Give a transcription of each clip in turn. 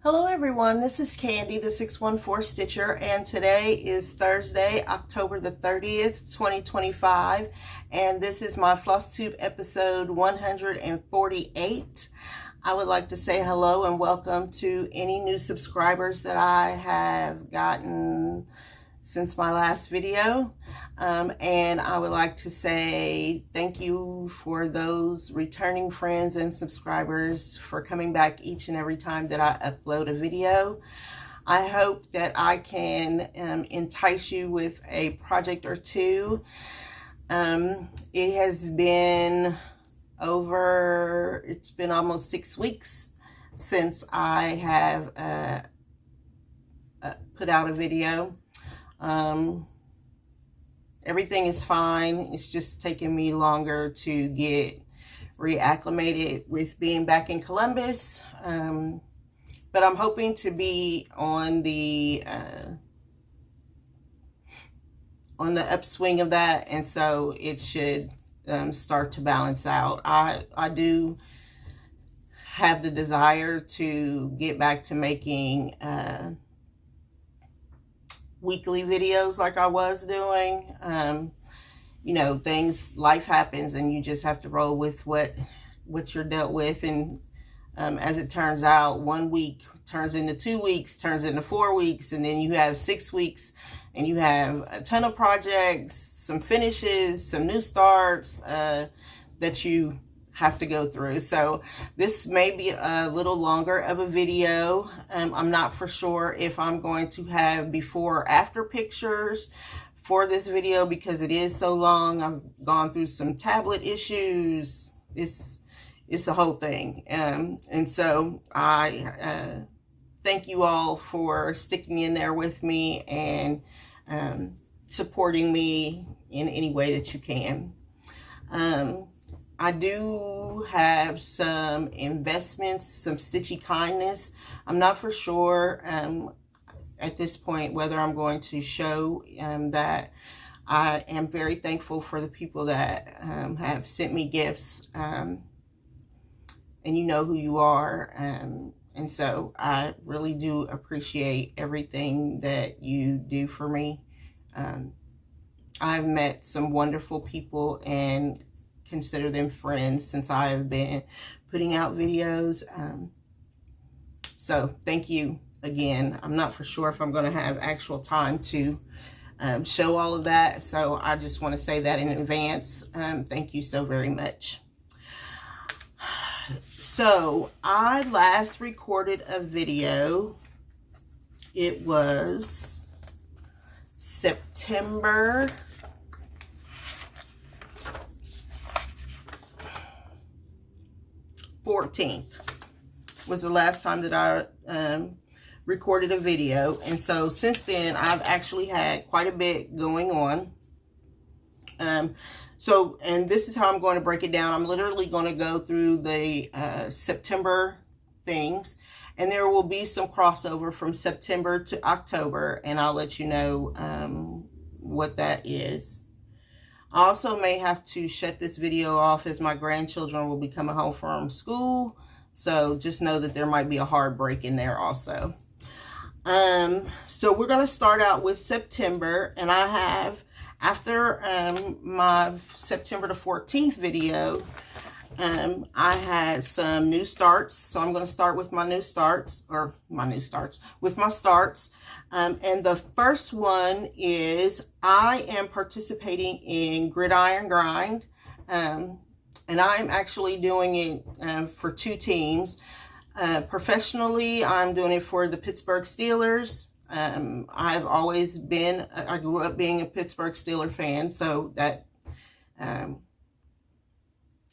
Hello everyone, this is Candy, the 614 Stitcher, and today is Thursday, October the 30th, 2025, and this is my Flosstube episode 148. I would like to say hello and welcome to any new subscribers that I have gotten since my last video. And I would like to say thank you for those returning friends and subscribers for coming back each and every time that I upload a video. I hope that I can entice you with a project or two. It has been it's been almost 6 weeks since I have put out a video. Everything is fine. It's just taking me longer to get reacclimated with being back in Columbus. But I'm hoping to be on the upswing of that, and so it should start to balance out. I do have the desire to get back to making weekly videos like I was doing. You know, life happens and you just have to roll with what you're dealt with. And as it turns out, 1 week turns into 2 weeks, turns into 4 weeks, and then you have 6 weeks and you have a ton of projects, some finishes, some new starts that you have to go through. So this may be a little longer of a video. I'm not for sure if I'm going to have before or after pictures for this video because it is so long. I've gone through some tablet issues. It's a whole thing. And so I thank you all for sticking in there with me and supporting me in any way that you can. I do have some investments, some stitchy kindness. I'm not for sure at this point whether I'm going to show that. I am very thankful for the people that have sent me gifts, and you know who you are. And so I really do appreciate everything that you do for me. I've met some wonderful people and consider them friends since I have been putting out videos. So thank you again. I'm not for sure if I'm going to have actual time to show all of that. So I just want to say that in advance. Thank you so very much. So I last recorded a video. It was September 14th was the last time that I recorded a video. And so since then I've actually had quite a bit going on. And this is how I'm going to break it down. I'm literally going to go through the September things, and there will be some crossover from September to October, and I'll let you know what that is. I also may have to shut this video off as my grandchildren will be coming home from school. So just know that there might be a hard break in there also. So we're going to start out with September. And I have, after my September the 14th video, I had some new starts. So I'm going to start with my new starts, with my starts. And the first one is I am participating in Gridiron Grind. And I'm actually doing it for 2 teams. Professionally, I'm doing it for the Pittsburgh Steelers. I've always been, I grew up being a Pittsburgh Steelers fan, so that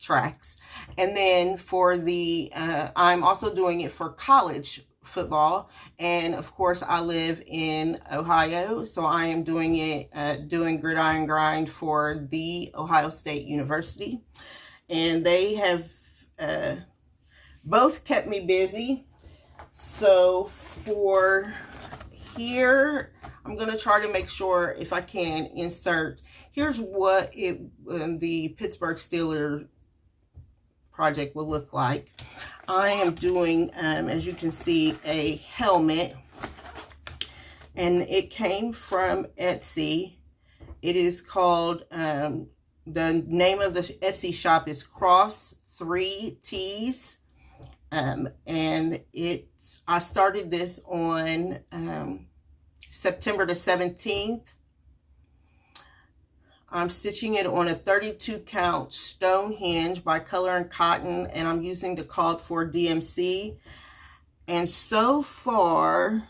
tracks. And then for the, I'm also doing it for college football, and of course I live in Ohio, so I am doing it, doing Gridiron Grind for the Ohio State University, and they have both kept me busy. So for here, I'm going to try to make sure if I can insert, here's what the Pittsburgh Steelers project will look like. I am doing, as you can see, a helmet, and it came from Etsy. It is called, the name of the Etsy shop is Cross 3 Tees. And I started this on September the 17th. I'm stitching it on a 32 count stone hinge by Color and Cotton, and I'm using the called for DMC. And so far,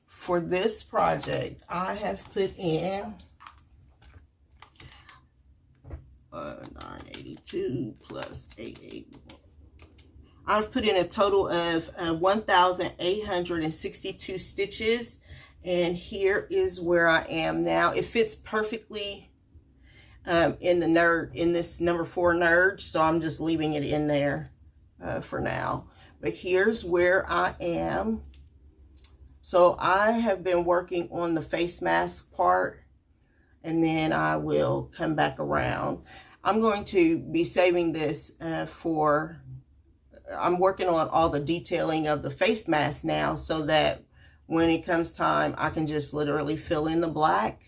for this project, I have put in 982 plus 881. I've put in a total of 1,862 stitches, and here is where I am now. It fits perfectly in this number 4 nerd, so I'm just leaving it in there for now. But here's where I am. So I have been working on the face mask part, and then I will come back around. I'm going to be saving this I'm working on all the detailing of the face mask now, so that when it comes time, I can just literally fill in the black.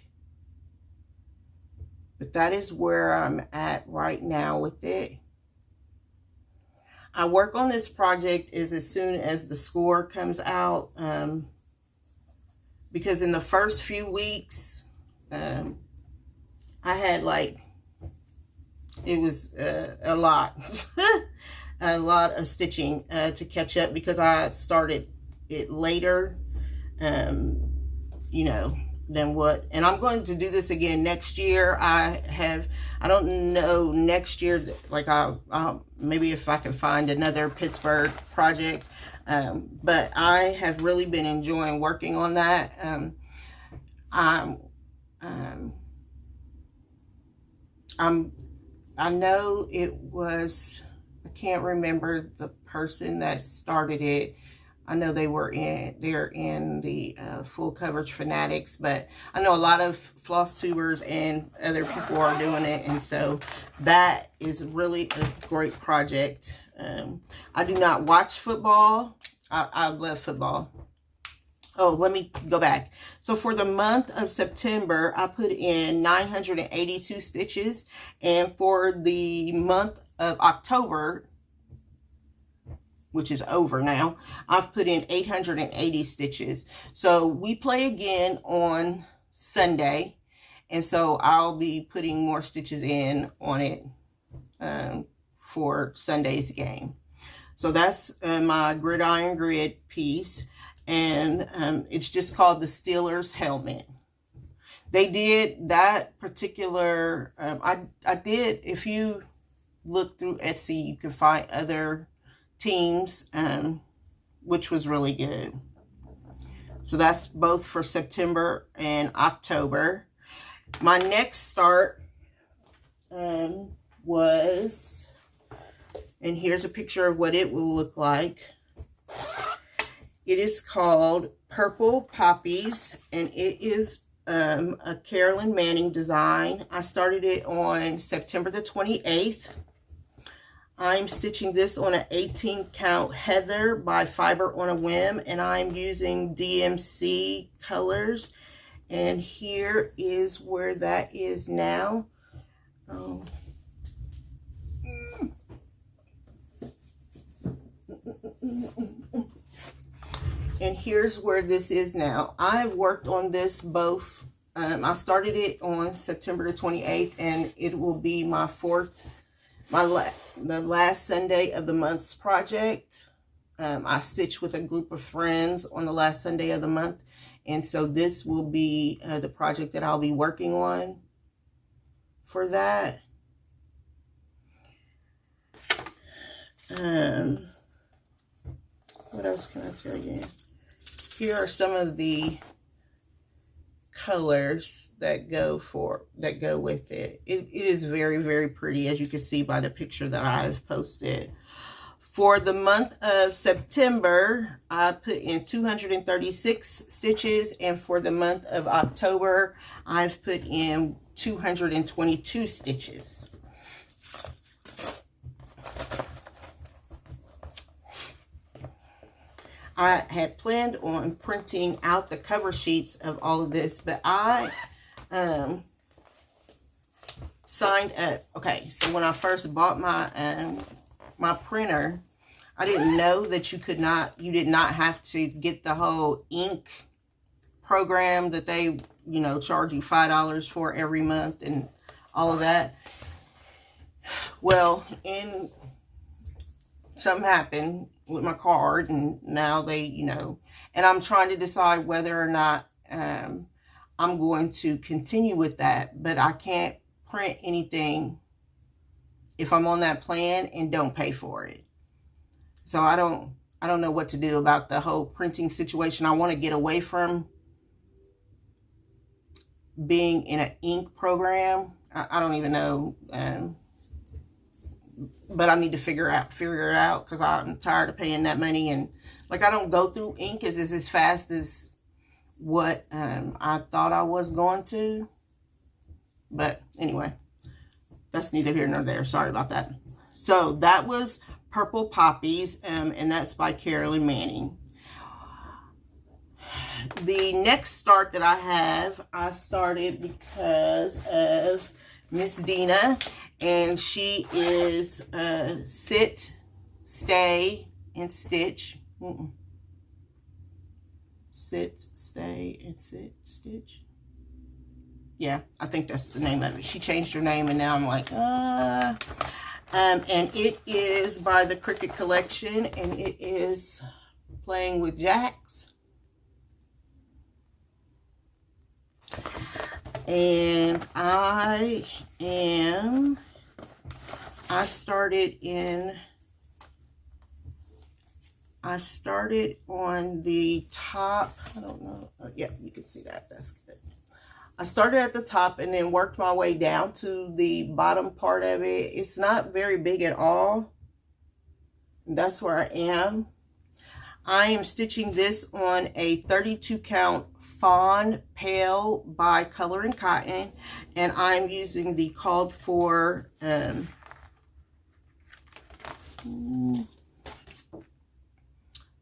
But that is where I'm at right now with it. I work on this project as soon as the score comes out, because in the first few weeks, I had it was a lot, a lot of stitching to catch up, because I started it later, you know, than what, and I'm going to do this again next year. I don't know next year, maybe if I can find another Pittsburgh project, but I have really been enjoying working on that. I know it was, I can't remember the person that started it. I know they're in the full coverage fanatics, but I know a lot of floss tubers and other people are doing it, and so that is really a great project. I do not watch football. I love football. Oh, let me go back. So for the month of September, I put in 982 stitches, and for the month of October, which is over now, I've put in 880 stitches. So we play again on Sunday, and so I'll be putting more stitches in on it for Sunday's game. So that's my gridiron grid piece, and it's just called the Steelers helmet. They did that particular, I did, if you look through Etsy, you can find other teams, which was really good. So that's both for September and October. My next start was, and here's a picture of what it will look like. It is called Purple Poppies, and it is a Carolyn Manning design. I started it on September the 28th. I'm stitching this on an 18 count Heather by Fiber on a Whim, and I'm using DMC colors. And here is where that is now. Oh. And here's where this is now. I've worked on this both. I started it on September the 28th, and it will be my the last Sunday of the month's project. I stitched with a group of friends on the last Sunday of the month, and so this will be the project that I'll be working on for that. What else can I tell you? Here are some of the colors that go with it. It is very, very pretty, as you can see by the picture that I've posted. For the month of September, I put in 236 stitches, and for the month of October, I've put in 222 stitches. I had planned on printing out the cover sheets of all of this, but I signed up. Okay, so when I first bought my printer, I didn't know that you did not have to get the whole ink program that they, you know, charge you $5 for every month and all of that. Well, something happened with my card, and now they, you know, and I'm trying to decide whether or not I'm going to continue with that, but I can't print anything if I'm on that plan and don't pay for it. So I don't know what to do about the whole printing situation. I want to get away from being in an ink program. I don't even know, but I need to figure it out because I'm tired of paying that money. And like, I don't go through ink as fast as what I thought I was going to. But anyway, that's neither here nor there. Sorry about that. So that was Purple Poppies, and that's by Carolyn Manning. The next start that I started because of Miss Dina, and she is Sit, Stay, and Stitch. Sit, Stay, and Stitch. Yeah, I think that's the name of it. She changed her name, and now I'm like, and it is by the Cricket Collection, and it is Playing with Jacks. And I started on the top. I don't know. Yeah, you can see that. That's good. I started at the top and then worked my way down to the bottom part of it. It's not very big at all. That's where I am. I am stitching this on a 32 count Fawn Pale by Color and Cotton, and I'm using the called for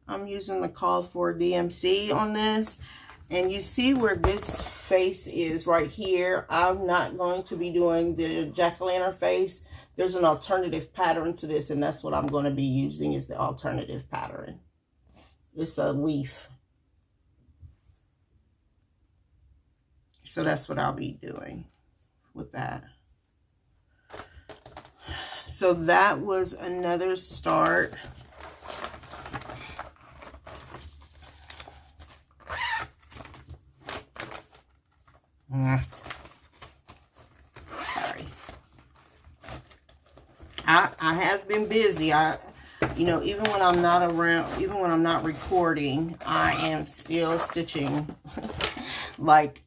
DMC on this. And you see where this face is right here. I'm not going to be doing the jack-o'-lantern face. There's an alternative pattern to this, and that's what I'm going to be using, is the alternative pattern. It's a leaf. So that's what I'll be doing with that. So that was another start. Sorry. I have been busy. You know, even when I'm not around, even when I'm not recording, I am still stitching like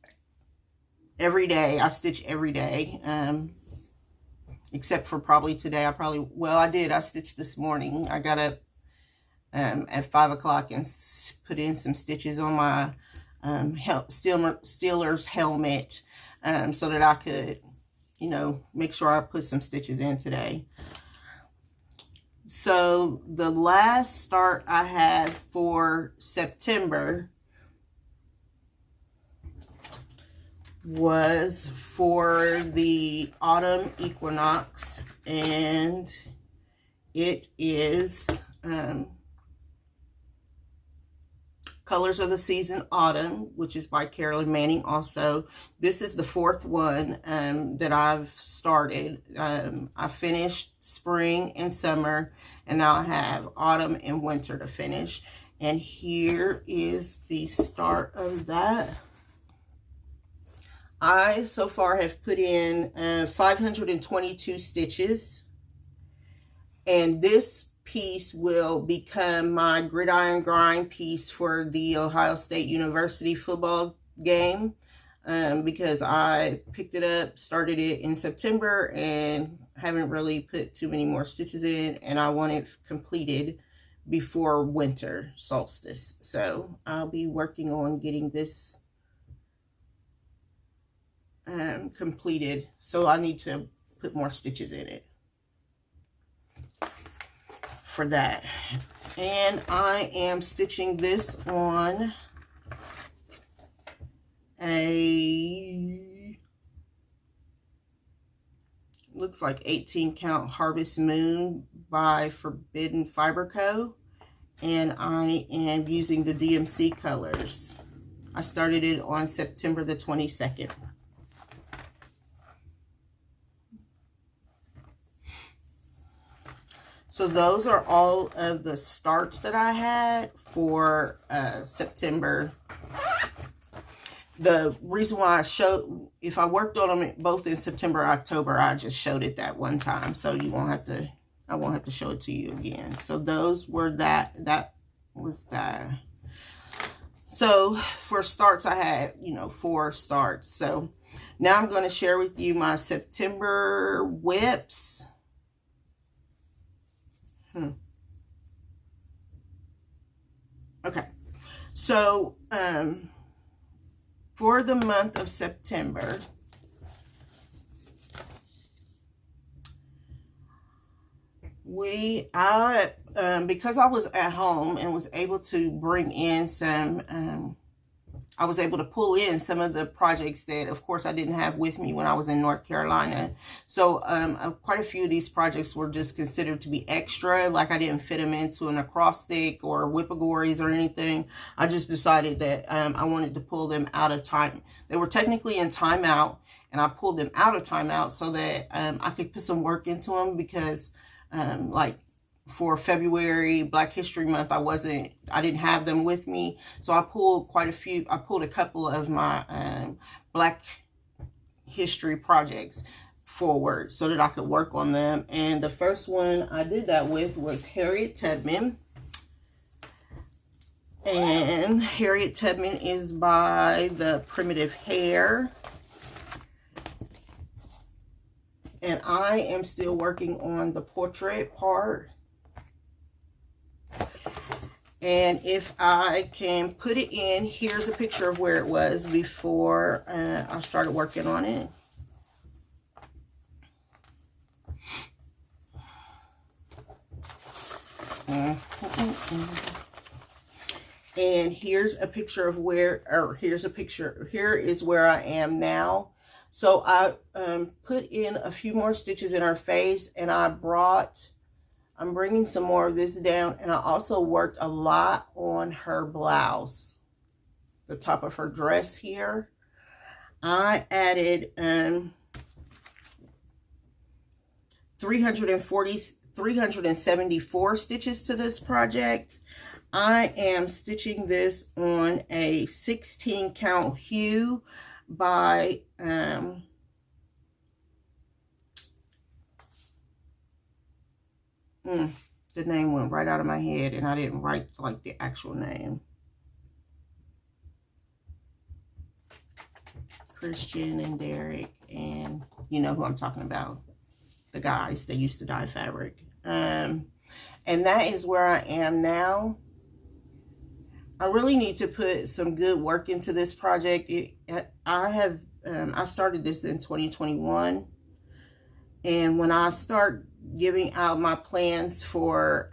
every day. I stitch every day. Except for probably today. I did. I stitched this morning. I got up at 5 o'clock and put in some stitches on my Steelers helmet, so that I could, you know, make sure I put some stitches in today. So the last start I had for September was for the autumn equinox, and it is Colors of the Season Autumn, which is by Carolyn Manning also. This is the fourth one that I've started. I finished spring and summer, and now I have autumn and winter to finish. And here is the start of that. I so far have put in 522 stitches, and this piece will become my gridiron grind piece for the Ohio State University football game, because I picked it up, started it in September, and haven't really put too many more stitches in, and I want it completed before winter solstice. So I'll be working on getting this completed. So I need to put more stitches in it for that. And I am stitching this on a, looks like 18 count Harvest Moon by Forbidden Fiber Co. And I am using the DMC colors. I started it on September the 22nd. So those are all of the starts that I had for September. The reason why I showed, if I worked on them both in September or October, I just showed it that one time. So you won't have to, I won't have to show it to you again. So those were that was that. So for starts, I had, you know, 4 starts. So now I'm going to share with you my September whips. Okay, so for the month of September, because I was at home and was able to bring in some, I was able to pull in some of the projects that, of course, I didn't have with me when I was in North Carolina. So quite a few of these projects were just considered to be extra, like I didn't fit them into an acrostic or whippagories or anything. I just decided that I wanted to pull them out of time. They were technically in timeout, and I pulled them out of timeout so that I could put some work into them, because like for February, Black History Month, I didn't have them with me. So I pulled a couple of my Black History projects forward so that I could work on them. And the first one I did that with was Harriet Tubman. And Harriet Tubman is by the Primitive Hair. And I am still working on the portrait part. And if I can put it in, here's a picture of where it was before I started working on it. And here's a picture of here is where I am now. So I put in a few more stitches in her face, and I'm bringing some more of this down, and I also worked a lot on her blouse, the top of her dress here. I added 374 stitches to this project. I am stitching this on a 16 count hue by the name went right out of my head, and I didn't write like the actual name. Christian and Derek, and you know who I'm talking about, the guys that used to dye fabric. And that is where I am now. I really need to put some good work into this project. I started this in 2021, and when I start giving out my plans for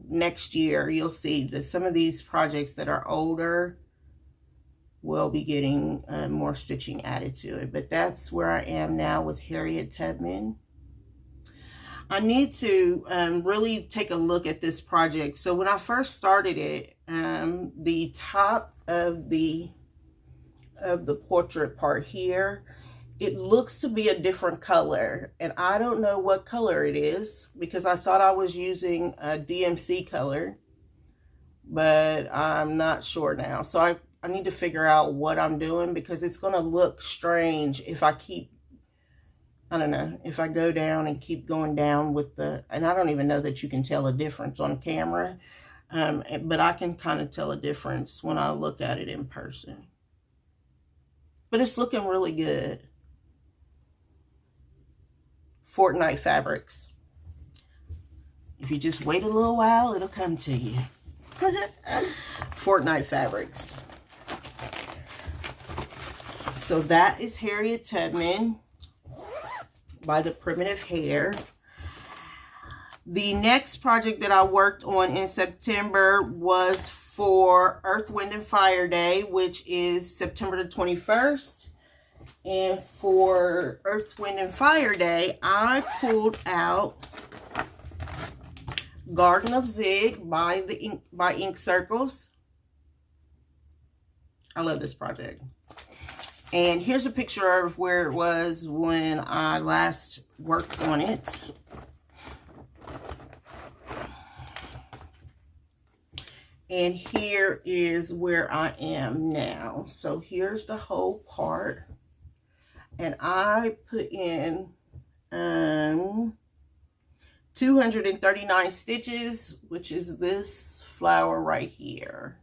next year, you'll see that some of these projects that are older will be getting more stitching added to it. But that's where I am now with Harriet Tubman. I need to really take a look at this project. So when I first started it, the top of the portrait part here, it looks to be a different color, and I don't know what color it is, because I thought I was using a DMC color, but I'm not sure now. So I need to figure out what I'm doing, because it's going to look strange if I keep, I don't know, if I go down and keep going down with and I don't even know that you can tell a difference on camera, but I can kind of tell a difference when I look at it in person. But it's looking really good. Fortnite Fabrics. If you just wait a little while, it'll come to you. Fortnite Fabrics. So that is Harriet Tubman by the Primitive Hair. The next project that I worked on in September was for Earth, Wind, and Fire Day, which is September the 21st. And for Earth, Wind, and Fire Day, I pulled out Garden of Zig by Ink Circles. I love this project. And here's a picture of where it was when I last worked on it. And here is where I am now. So here's the whole part. And I put in 239 stitches, which is this flower right here.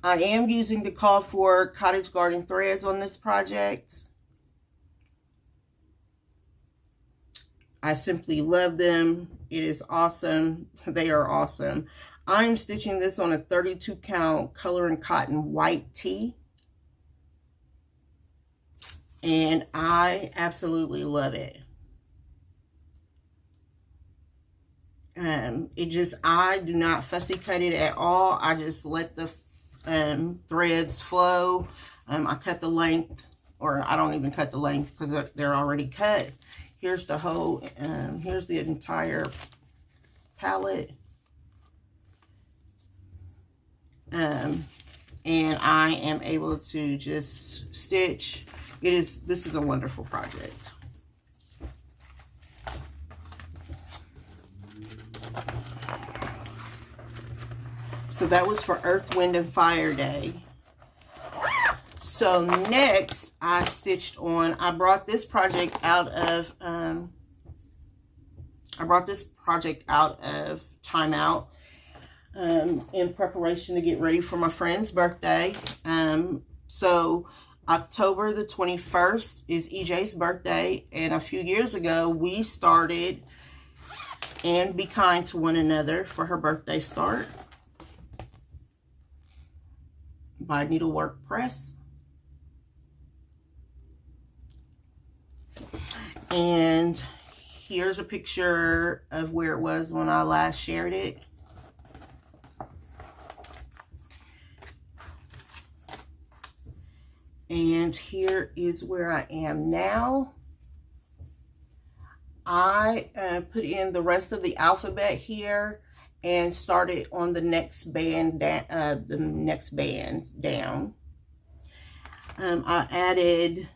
I am using the call for cottage garden threads on this project. I simply love them. It is awesome. They are awesome. I'm stitching this on a 32 count color and cotton white tee. And I absolutely love it. I do not fussy cut it at all. I just let the threads flow. I cut the length, or I don't even cut the length because they're already cut. Here's the whole, here's the entire palette. And I am able to just stitch. This is a wonderful project. So that was for Earth, Wind, and Fire Day. So next I stitched on, I brought this project out of timeout in preparation to get ready for my friend's birthday. So October the 21st is EJ's birthday, and a few years ago we started And Be Kind to One Another for her birthday start by Needlework Press. And here's a picture of where it was when I last shared it. And here is where I am now. I put in the rest of the alphabet here and started on the next band down. I added,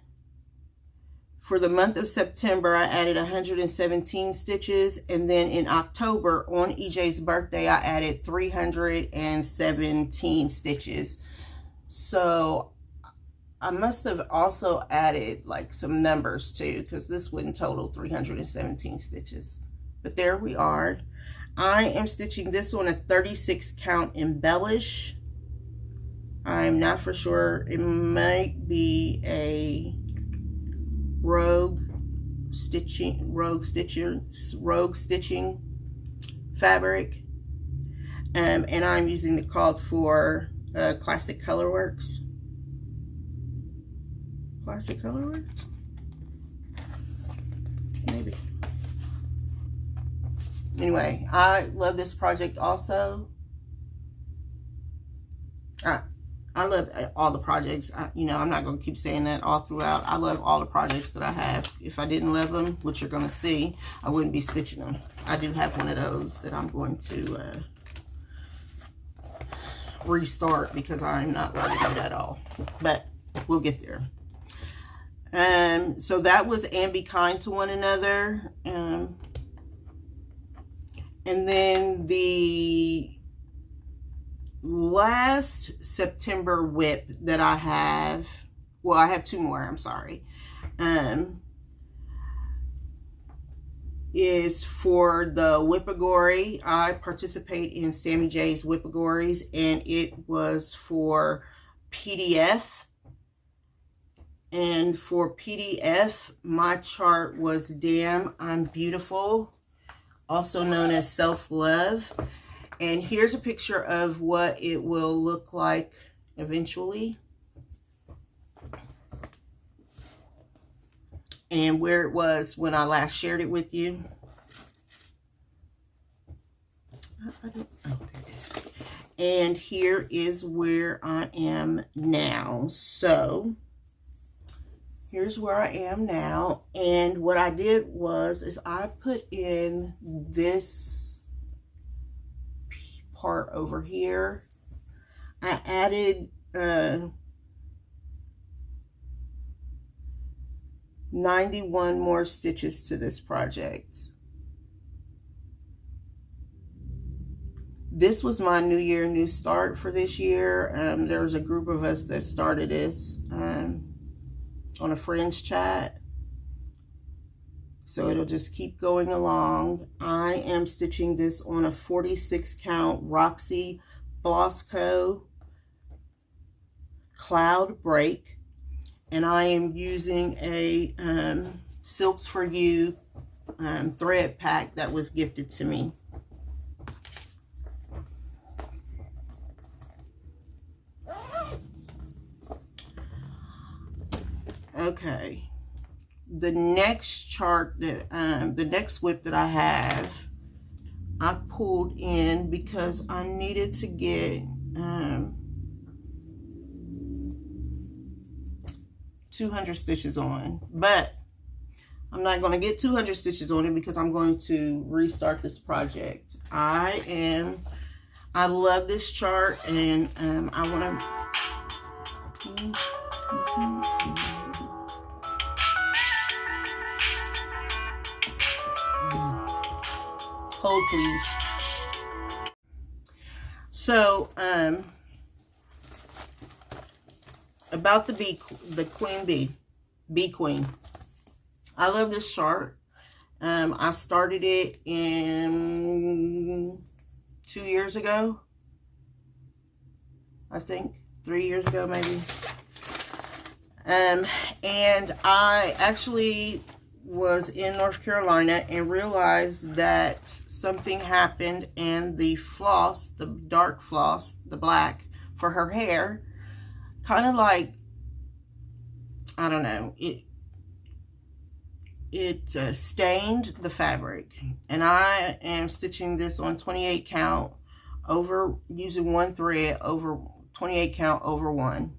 for the month of September, I added 117 stitches, and then in October, on EJ's birthday, I added 317 stitches. So I must have also added like some numbers too, because this wouldn't total 317 stitches. But there we are. I am stitching this on a 36 count embellish. I'm not for sure. It might be a rogue stitching fabric. And I'm using the called for Classic Colorworks. Classic Colorworks? Maybe. Anyway, I love this project also. I love all the projects. You know, I'm not going to keep saying that all throughout. I love all the projects that I have. If I didn't love them, which you're going to see, I wouldn't be stitching them. I do have one of those that I'm going to restart because I'm not loving it at all. But we'll get there. So that was And Be Kind to One Another. And then the last September whip that I have, well, I have two more, I'm sorry, is for the Whipagory. I participate in Sammy J's Whipagories, and it was for PDF. And for PDF, my chart was Damn, I'm Beautiful, also known as Self-Love. And here's a picture of what it will look like eventually. And where it was when I last shared it with you. I don't, oh, there it is. And here is where I am now. So here's where I am now. And what I did was, is I put in this part over here. I added 91 more stitches to this project. This was my New Year, New Start for this year. There was a group of us that started this on a Friends chat. So it'll just keep going along. I am stitching this on a 46 count Roxy Flosstube Cloud Break. And I am using a Silks for You thread pack that was gifted to me. Okay, the next chart that the next whip that I have, I pulled in because I needed to get 200 stitches on, but I'm not going to get 200 stitches on it because I'm going to restart this project. I love this chart, and I want to hold, please. So about the queen bee queen, I love this chart. I started it in 2 years ago, I think 3 years ago maybe. And I actually was in North Carolina and realized that something happened, and the floss, the dark floss, the black for her hair, kind of like, I don't know, it stained the fabric. And I am stitching this on 28 count over, using one thread over 28 count over one.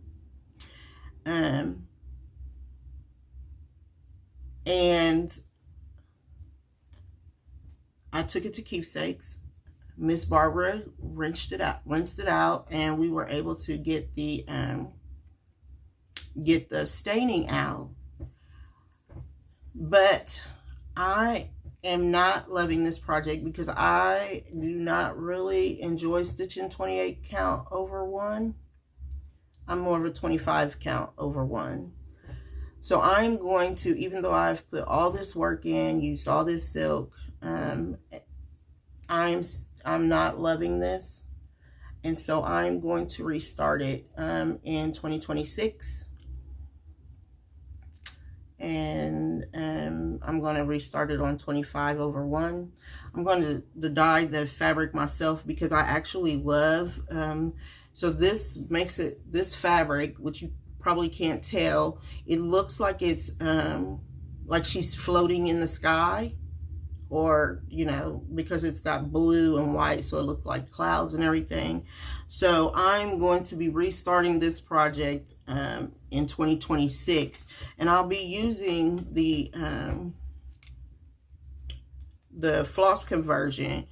And I took it to Keepsakes. Miss Barbara rinsed it out, and we were able to get the staining out. But I am not loving this project because I do not really enjoy stitching 28 count over one. I'm more of a 25 count over one. So I'm going to, even though I've put all this work in, used all this silk, I'm not loving this. And so I'm going to restart it in 2026. And I'm going to restart it on 25 over 1. I'm going to dye the fabric myself because I actually love, so this makes it, this fabric, which you probably can't tell, it looks like it's like she's floating in the sky, or, you know, because it's got blue and white, so it looked like clouds and everything. So I'm going to be restarting this project in 2026, and I'll be using the floss conversion,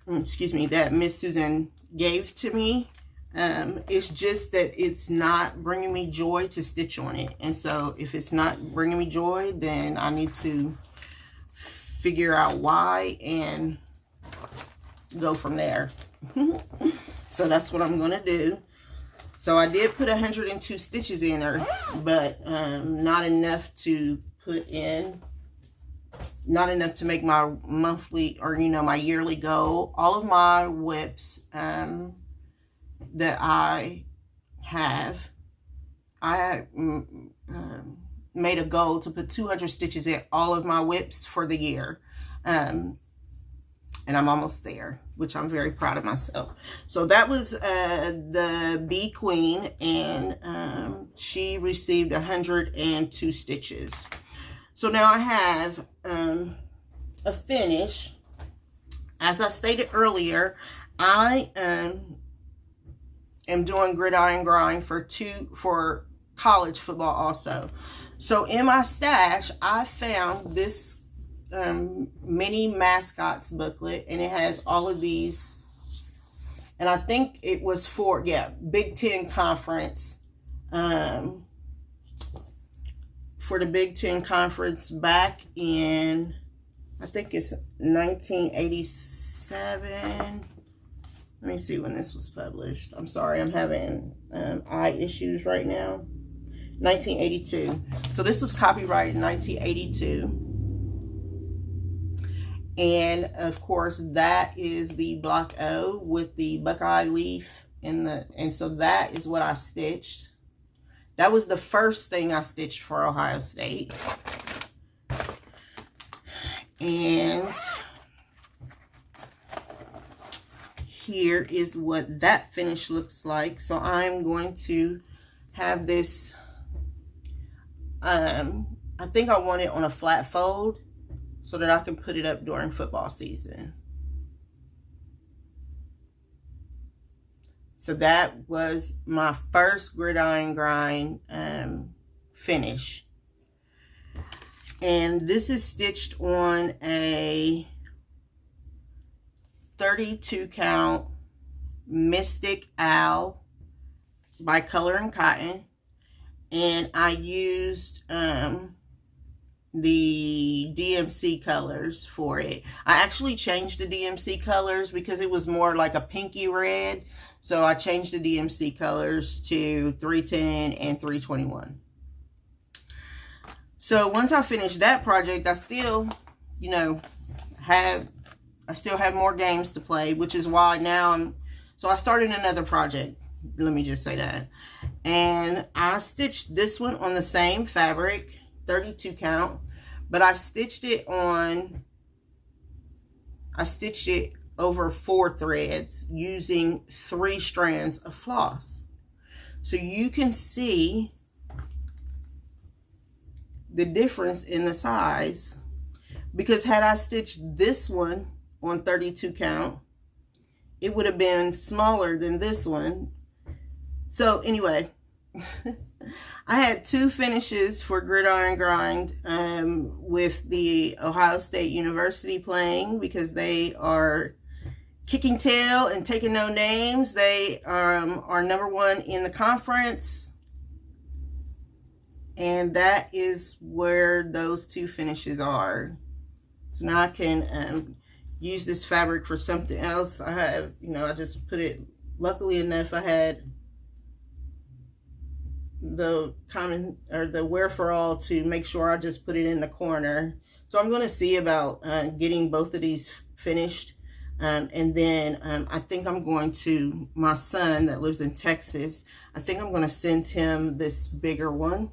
excuse me, that Miss Susan gave to me. It's just that it's not bringing me joy to stitch on it, and so if it's not bringing me joy, then I need to figure out why and go from there. So that's what I'm gonna do. So I did put 102 stitches in her, but not enough to put in, not enough to make my monthly, or, you know, my yearly goal. All of my whips that I have, I made a goal to put 200 stitches in all of my whips for the year. And I'm almost there, which I'm very proud of myself. So that was the Bee Queen, and she received 102 stitches. So now I have a finish, As I stated earlier, I am doing gridiron grind for college football also. So in my stash, I found this mini mascots booklet, and it has all of these, and I think it was for, yeah, Big Ten Conference, for the Big Ten Conference back in, I think it's 1987. Let me see when this was published. I'm sorry, I'm having eye issues right now. 1982. So this was copyrighted in 1982. And of course, that is the block O with the Buckeye leaf and so that is what I stitched. That was the first thing I stitched for Ohio State. And here is what that finish looks like. So I'm going to have this, I think I want it on a flat fold so that I can put it up during football season. So that was my first gridiron grind finish. And this is stitched on a 32 count Mystic Owl by Color and Cotton. And I used the DMC colors for it. I actually changed the DMC colors because it was more like a pinky red. So I changed the DMC colors to 310 and 321. So once I finished that project, I still, you know, have more games to play, which is why now so I started another project. Let me just say that. And I stitched this one on the same fabric, 32 count, but I stitched it over 4 threads using 3 strands of floss. So you can see the difference in the size, because had I stitched this one on 32 count, it would have been smaller than this one. So anyway, I had 2 finishes for gridiron grind with the Ohio State University playing, because they are kicking tail and taking no names. They are #1 in the conference. And that is where those 2 finishes are. So now I can use this fabric for something else. I have, you know, I just put it, luckily enough, I had the wear for all to make sure I just put it in the corner. So I'm going to see about getting both of these finished. And then I think I'm going to, my son that lives in Texas, I think I'm going to send him this bigger one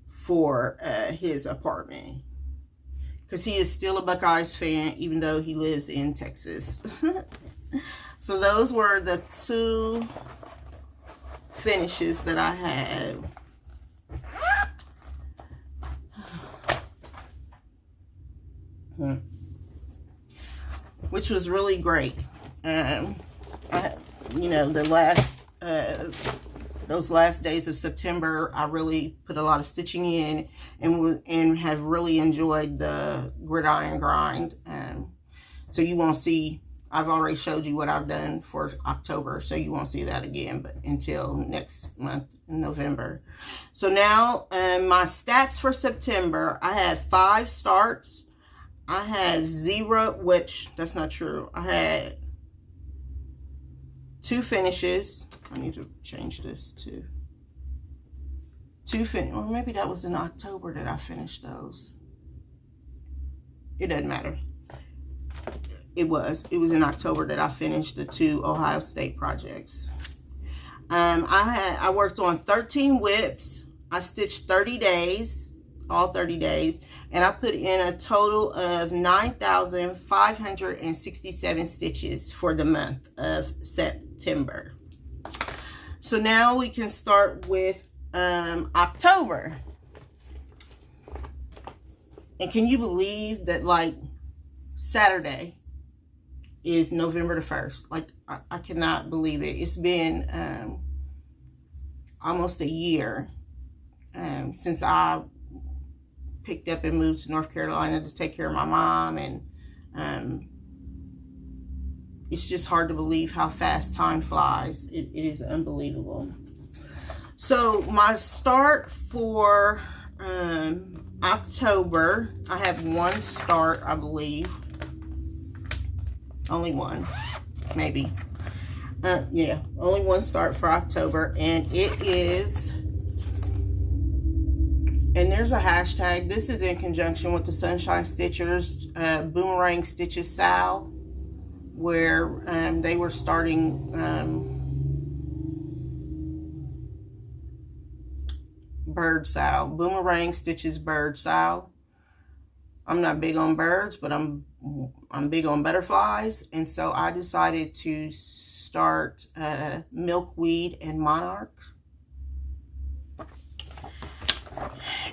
for his apartment, because he is still a Buckeyes fan even though he lives in Texas. So those were the 2 finishes that I had. Which was really great. You know, those last days of September, I really put a lot of stitching in and have really enjoyed the gridiron grind. So you won't see, I've already showed you what I've done for October, so you won't see that again, but until next month in November. So now my stats for September, I had 5 starts. I had 0, which that's not true. I had 2 finishes. I need to change this to 2 or maybe that was in October that I finished those. It doesn't matter. It was in October that I finished the 2 Ohio State projects. I worked on 13 whips. I stitched 30 days, all 30 days, and I put in a total of 9,567 stitches for the month of September. So now we can start with October. And can you believe that, like, Saturday is November the 1st. Like, I cannot believe it. It's been almost a year since I picked up and moved to North Carolina to take care of my mom, and it's just hard to believe how fast time flies. It is unbelievable. So my start for October, I have one start, I believe. Only one, maybe. Yeah, only one start for October, and it is, and there's a hashtag. This is in conjunction with the Sunshine Stitchers Boomerang Stitches Sal, where they were starting bird sow, Boomerang Stitches bird sow. I'm not big on birds, but I'm big on butterflies, and so I decided to start milkweed and monarch.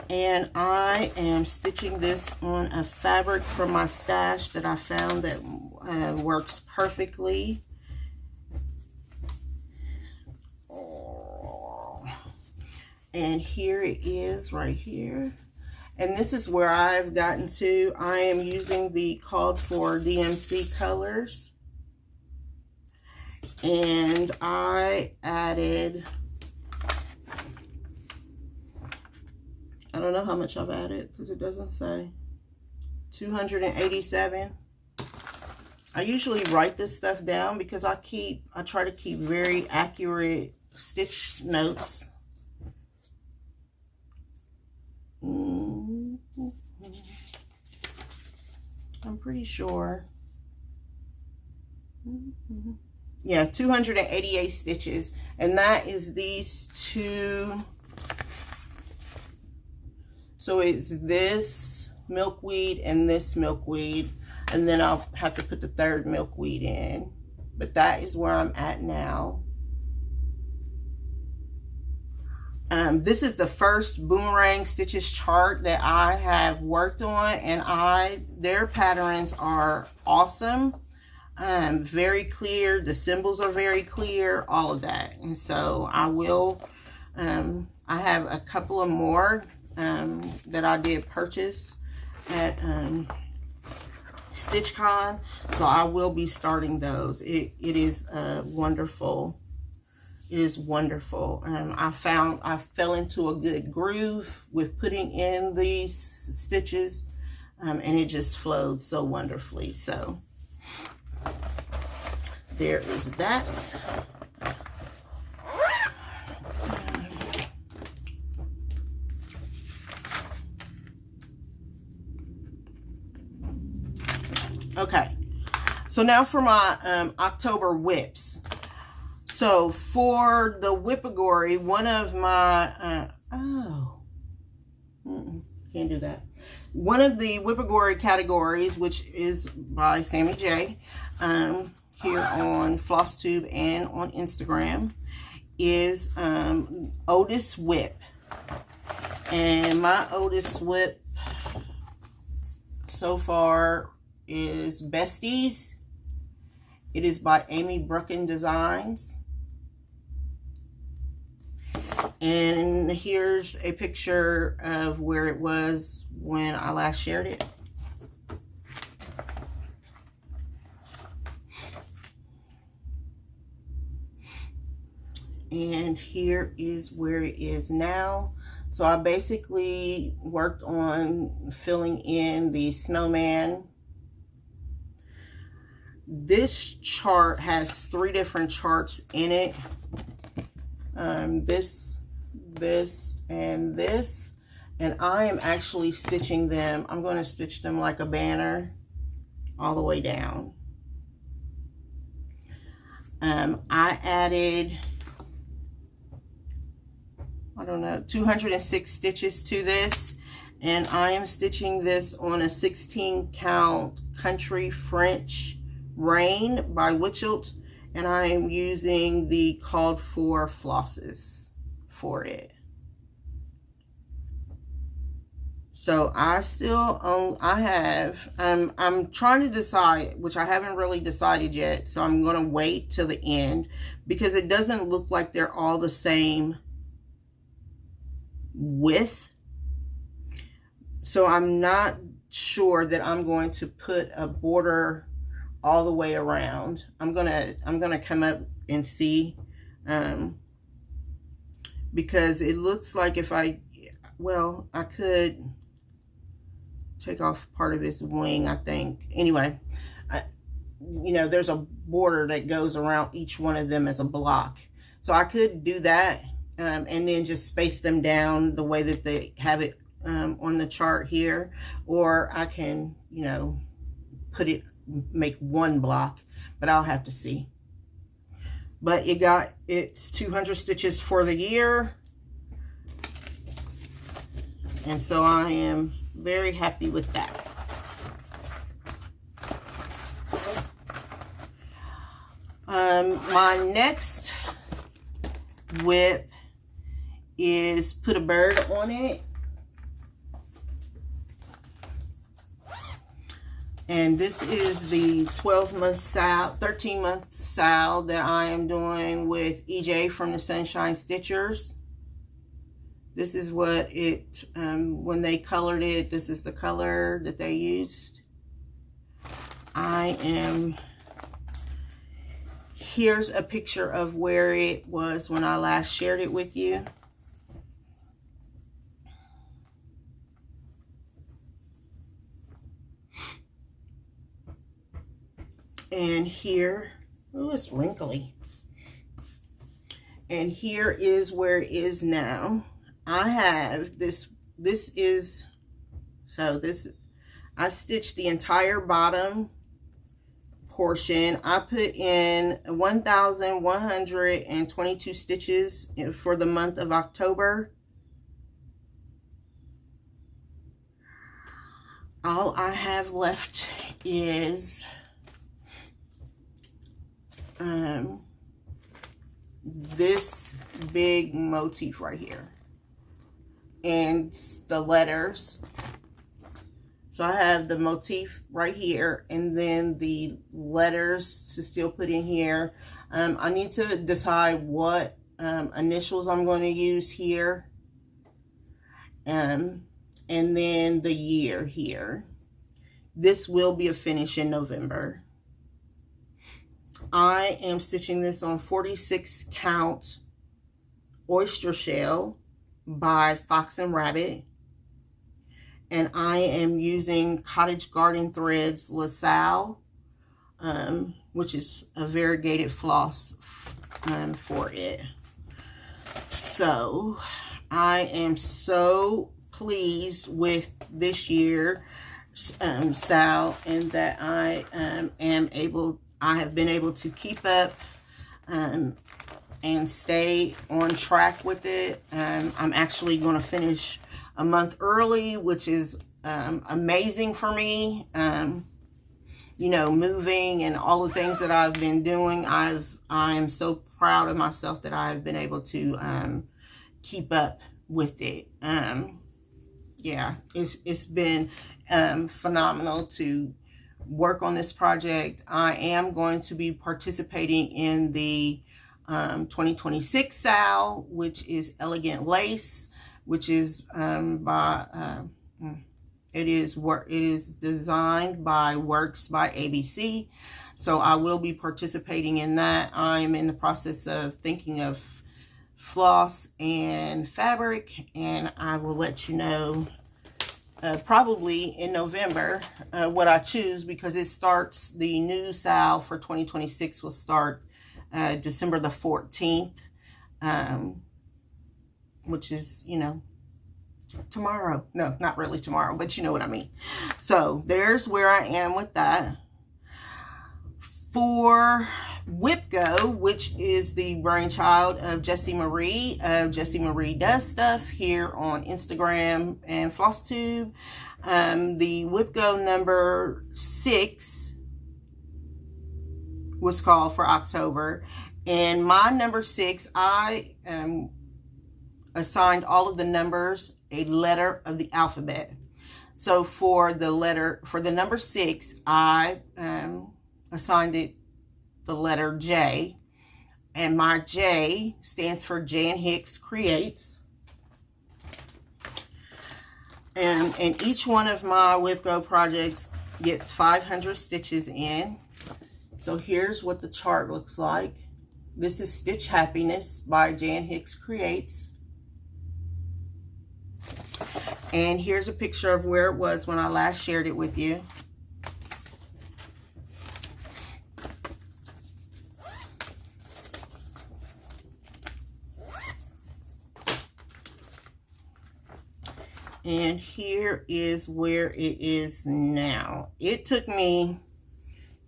And I am stitching this on a fabric from my stash that I found that works perfectly. And here it is right here. And this is where I've gotten to. I am using the called for DMC colors. And I added, I don't know how much I've added because it doesn't say, 287. I usually write this stuff down because I try to keep very accurate stitch notes. I'm pretty sure. Yeah, 288 stitches, and that is these two. So it's this milkweed and this milkweed, and then I'll have to put the third milkweed in, but that is where I'm at now. This is the first Boomerang Stitches chart that I have worked on, and their patterns are awesome. Very clear. The symbols are very clear, all of that. And so I will, I have a couple of more that I did purchase at StitchCon, so I will be starting those. It is wonderful. It is wonderful. I fell into a good groove with putting in these stitches, and it just flowed so wonderfully. So there is that. Okay, so now for my October whips. So for the whipagory, one of my, can't do that. One of the whipagory categories, which is by Sammy J, here on Flosstube and on Instagram, is Otis Whip. And my Otis Whip so far is Besties. It is by Amy Brucken Designs. And here's a picture of where it was when I last shared it. And here is where it is now. So I basically worked on filling in the snowman. This chart has 3 different charts in it. This, and this. And I am actually stitching them. I'm going to stitch them like a banner all the way down. I added, I don't know, 206 stitches to this. And I am stitching this on a 16 count Country French Rain by Witchelt, and I am using the called for flosses for it. So I still own, I have, I'm trying to decide, which I haven't really decided yet. So I'm going to wait till the end because it doesn't look like they're all the same width. So I'm not sure that I'm going to put a border all the way around. I'm gonna come up and see, because it looks like if I could take off part of his wing, I think. Anyway, you know, there's a border that goes around each one of them as a block. So I could do that, and then just space them down the way that they have it on the chart here. Or I can, you know, make one block, but I'll have to see. But it's 200 stitches for the year. And so I am very happy with that. My next whip is put a bird on it. And this is the 12-month sal, 13-month sal that I am doing with EJ from the Sunshine Stitchers. This is what it, when they colored it, this is the color that they used. Here's a picture of where it was when I last shared it with you. And here, oh, it's wrinkly. And here is where it is now. I have this, I stitched the entire bottom portion. I put in 1,122 stitches for the month of October. All I have left is this big motif right here and the letters. So I have the motif right here and then the letters to still put in here. I need to decide what initials I'm going to use here, and then the year here. This will be a finish in November. I am stitching this on 46 count oyster shell by Fox and Rabbit, and I am using Cottage Garden Threads LaSalle, which is a variegated floss for it. So I am so pleased with this year sal, and that I have been able to keep up and stay on track with it. I'm actually going to finish a month early, which is amazing for me. You know, moving and all the things that I've been doing, I'm so proud of myself that I've been able to keep up with it. Yeah, it's been phenomenal to work on this project. I am going to be participating in the 2026 sal, which is Elegant Lace, which is it is designed by Works by ABC. So I will be participating in that. I'm in the process of thinking of floss and fabric, and I will let you know probably in November what I choose, because it starts, the new sal for 2026 will start December the 14th, which is, you know, tomorrow. No, not really tomorrow, but you know what I mean. So there's where I am with that. For Whip Go, which is the brainchild of Jessie Marie of Jessie Marie Does Stuff here on Instagram and Flosstube, the Whip Go number 6 was called for October, and my number 6, I assigned all of the numbers a letter of the alphabet. So for the number 6, I assigned it the letter J, and my J stands for Jan Hicks Creates. And each one of my Whip Go projects gets 500 stitches in. So here's what the chart looks like. This is Stitch Happiness by Jan Hicks Creates. And here's a picture of where it was when I last shared it with you. And here is where it is now. It took me,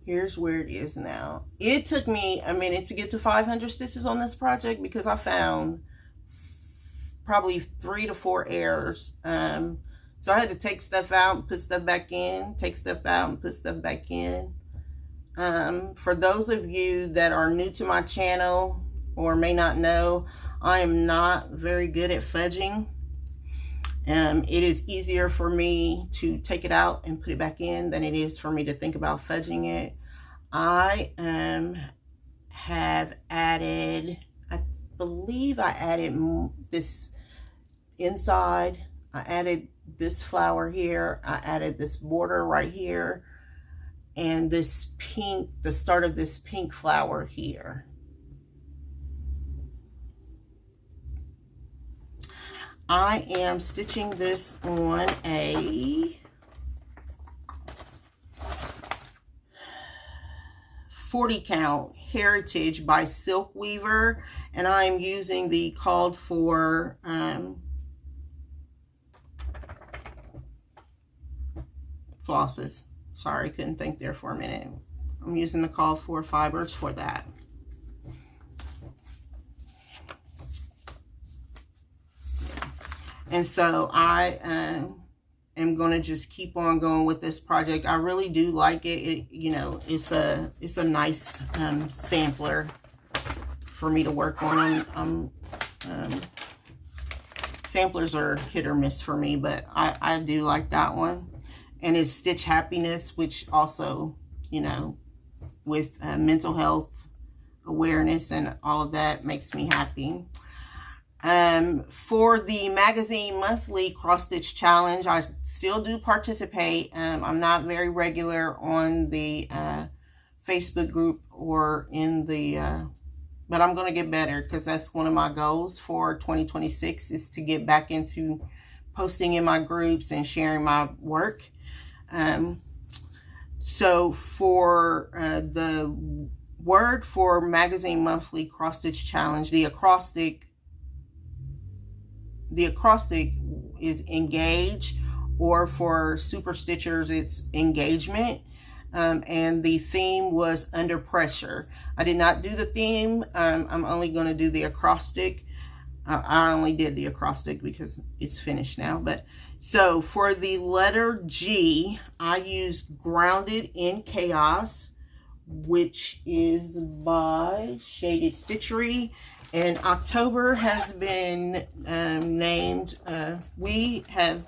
here's where it is now. It took me a minute to get to 500 stitches on this project because I found probably 3 to 4 errors. So I had to take stuff out and put stuff back in, take stuff out and put stuff back in. For those of you that are new to my channel or may not know, I am not very good at fudging. It is easier for me to take it out and put it back in than it is for me to think about fudging it. I have added, I believe I added this inside. I added this flower here. I added this border right here. And this pink, the start of this pink flower here. I am stitching this on a 40 count Heritage by Silk Weaver, and I'm using the called for flosses. Sorry, couldn't think there for a minute. I'm using the called for fibers for that. And so I am going to just keep on going with this project. I really do like it. You know, it's a nice sampler for me to work on. Samplers are hit or miss for me, but I do like that one. And it's Stitch Happiness, which also, you know, with mental health awareness and all of that makes me happy. For the magazine monthly cross stitch challenge, I still do participate. I'm not very regular on the Facebook group or in the but I'm going to get better because that's one of my goals for 2026 is to get back into posting in my groups and sharing my work. So for the word for magazine monthly cross stitch challenge, the acrostic is engage, or for super stitchers it's engagement, and the theme was under pressure. I did not do the theme. I'm only going to do the acrostic. I only did the acrostic because it's finished now. But so for the letter G, I used Grounded in Chaos, which is by Shaded Stitchery. And October has been named, we have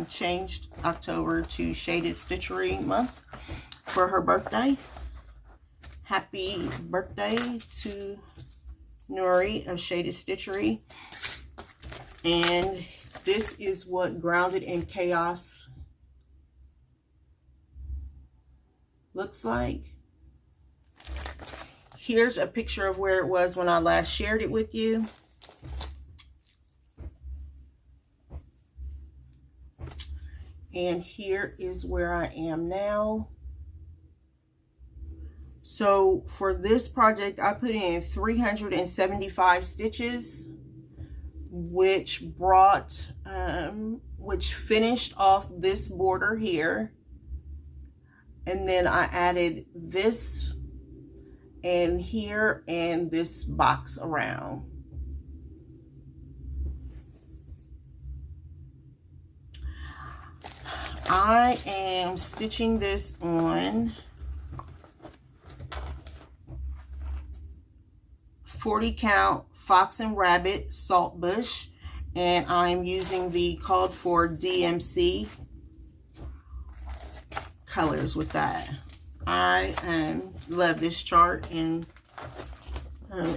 changed October to Shaded Stitchery month for her birthday. Happy birthday to Nuri of Shaded Stitchery. And this is what Grounded in Chaos looks like. Here's a picture of where it was when I last shared it with you. And here is where I am now. So for this project, I put in 375 stitches, which brought, which finished off this border here. And then I added this and here and this box around. I am stitching this on 40 count Fox and Rabbit Salt Bush, and I'm using the called for DMC colors with that. I love this chart, and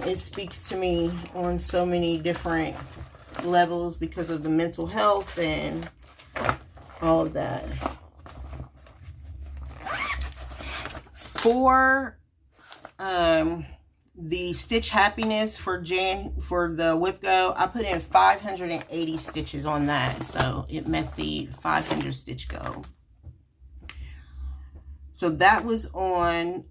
it speaks to me on so many different levels because of the mental health and all of that. For the stitch happiness for the whip go, I put in 580 stitches on that, so it met the 500 stitch goal. So that was on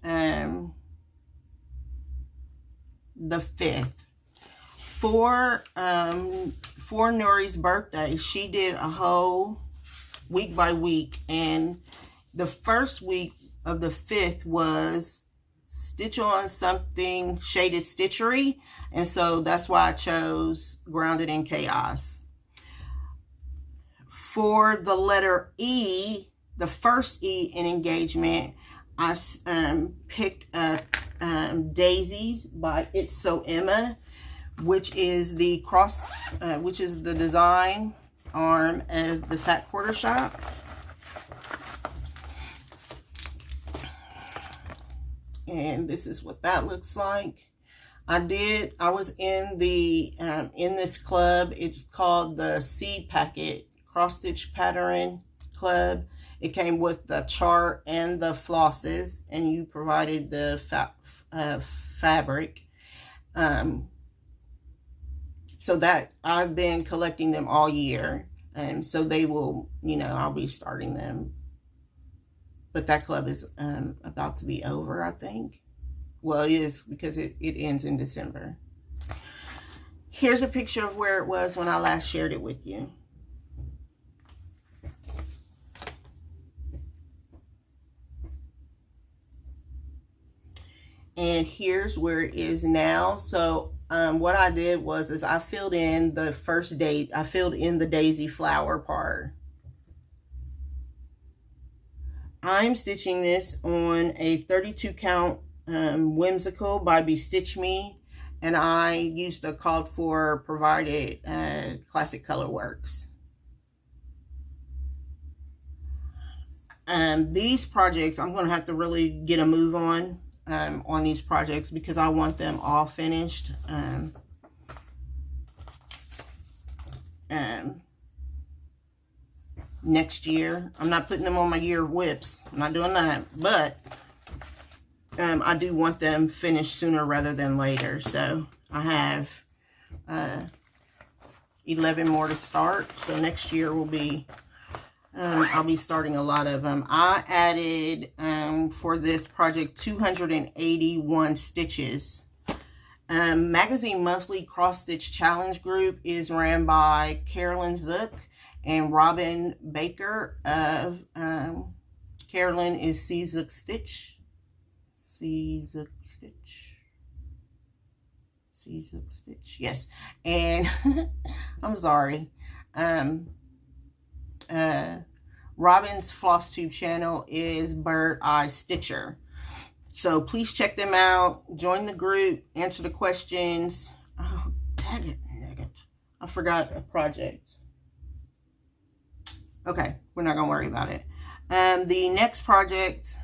the 5th. For Nuri's birthday, she did a whole week by week, and the first week of the 5th was stitch on something shaded stitchery, and so that's why I chose Grounded in Chaos. For the letter E, the first E in engagement, I picked up Daisies by It's So Emma, which is the design arm of the Fat Quarter Shop. And this is what that looks like. I was in the in this club. It's called the Seed Packet Cross Stitch Pattern Club. It came with the chart and the flosses, and you provided the fabric. So that I've been collecting them all year, and so they will, I'll be starting them. But that club is about to be over, I think. Well, it is, because it ends in December. Here's a picture of where it was when I last shared it with you. And here's where it is now. So what I did was I filled in the first date. I filled in the daisy flower part. I'm stitching this on a 32 count Whimsical by Bestitch Me, and I used the called for provided Classic Color Works. These projects, I'm going to have to really get a move on these projects, because I want them all finished. Next year. I'm not putting them on my year of whips. I'm not doing that, but I do want them finished sooner rather than later. So I have 11 more to start. So next year will be I'll be starting a lot of them. I added for this project 281 stitches. Magazine Monthly Cross Stitch Challenge Group is ran by Carolyn Zook and Robin Baker of Carolyn is Zook Stitch. Zook Stitch. Yes. And I'm sorry. Robin's Flosstube channel is Bird Eye Stitcher. So please check them out. Join the group. Answer the questions. Oh, dang it. I forgot a project. Okay, we're not gonna worry about it. The next project,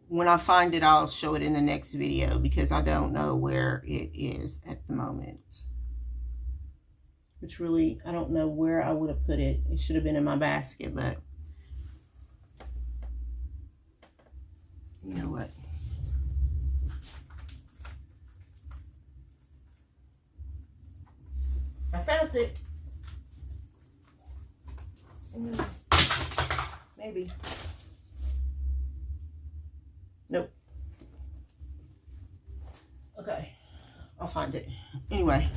when I find it, I'll show it in the next video, because I don't know where it is at the moment. Which really, I don't know where I would have put it. It should have been in my basket, but you know what? I found it. Maybe. Nope. Okay. I'll find it. Anyway,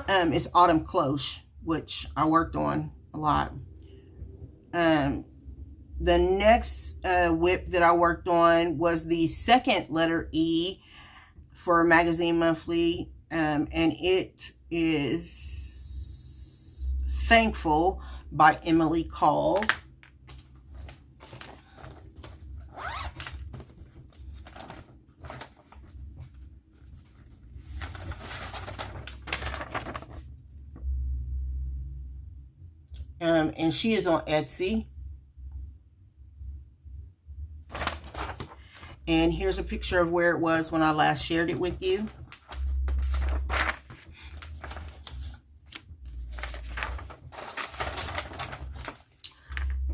it's Autumn Cloche, which I worked on a lot. The next whip that I worked on was the second letter E for Magazine Monthly, and it is Thankful by Emily Call. and she is on Etsy. And here's a picture of where it was when I last shared it with you.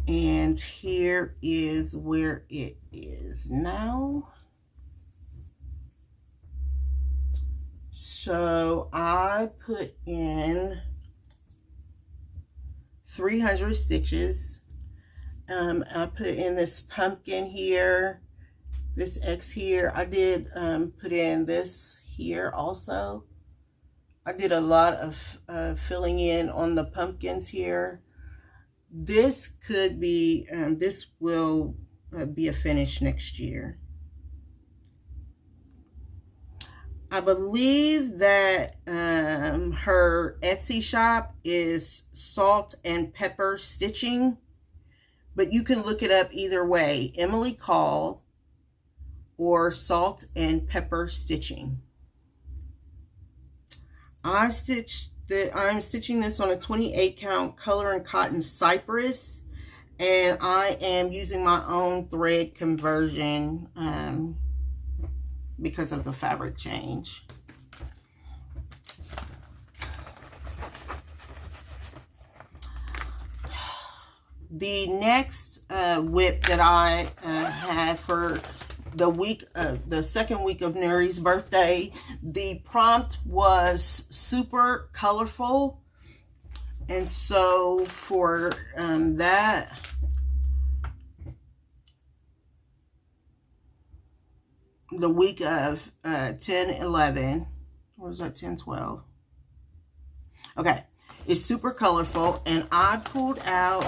And here is where it is now. So I put in 300 stitches. I put in this pumpkin here, this X here. I did put in this here also. I did a lot of filling in on the pumpkins here. This could be, this will be a finish next year. I believe that her Etsy shop is Salt and Pepper Stitching, but you can look it up either way, Emily Call or Salt and Pepper Stitching. I'm stitching this on a 28 count color and cotton cypress, and I am using my own thread conversion because of the fabric change. The next whip that I had for the week, the second week of Nuri's birthday, the prompt was super colorful, and so for that, the week of 10/11, what was that, 10/12? Okay, it's super colorful, and I pulled out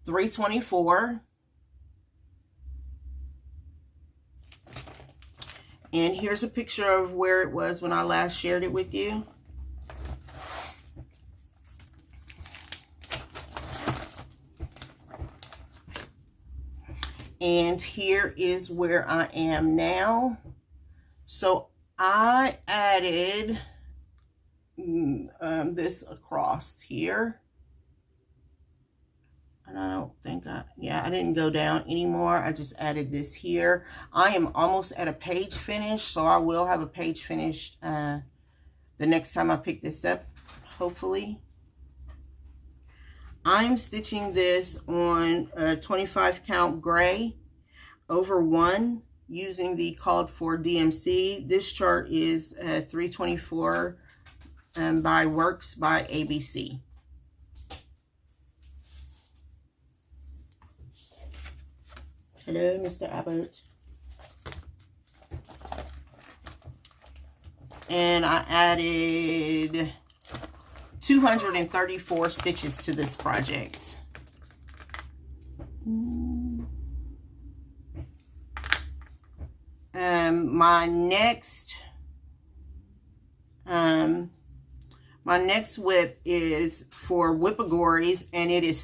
324. And here's a picture of where it was when I last shared it with you. And here is where I am now. So I added this across here. And I don't think I didn't go down anymore. I just added this here. I am almost at a page finish, so I will have a page finished the next time I pick this up, hopefully. I'm stitching this on a 25 count gray over 1 using the called for DMC. This chart is 324 by Works by ABC. Hello, Mr. Abbott. And I added 234 stitches to this project. My next whip is for Whippagories, and it is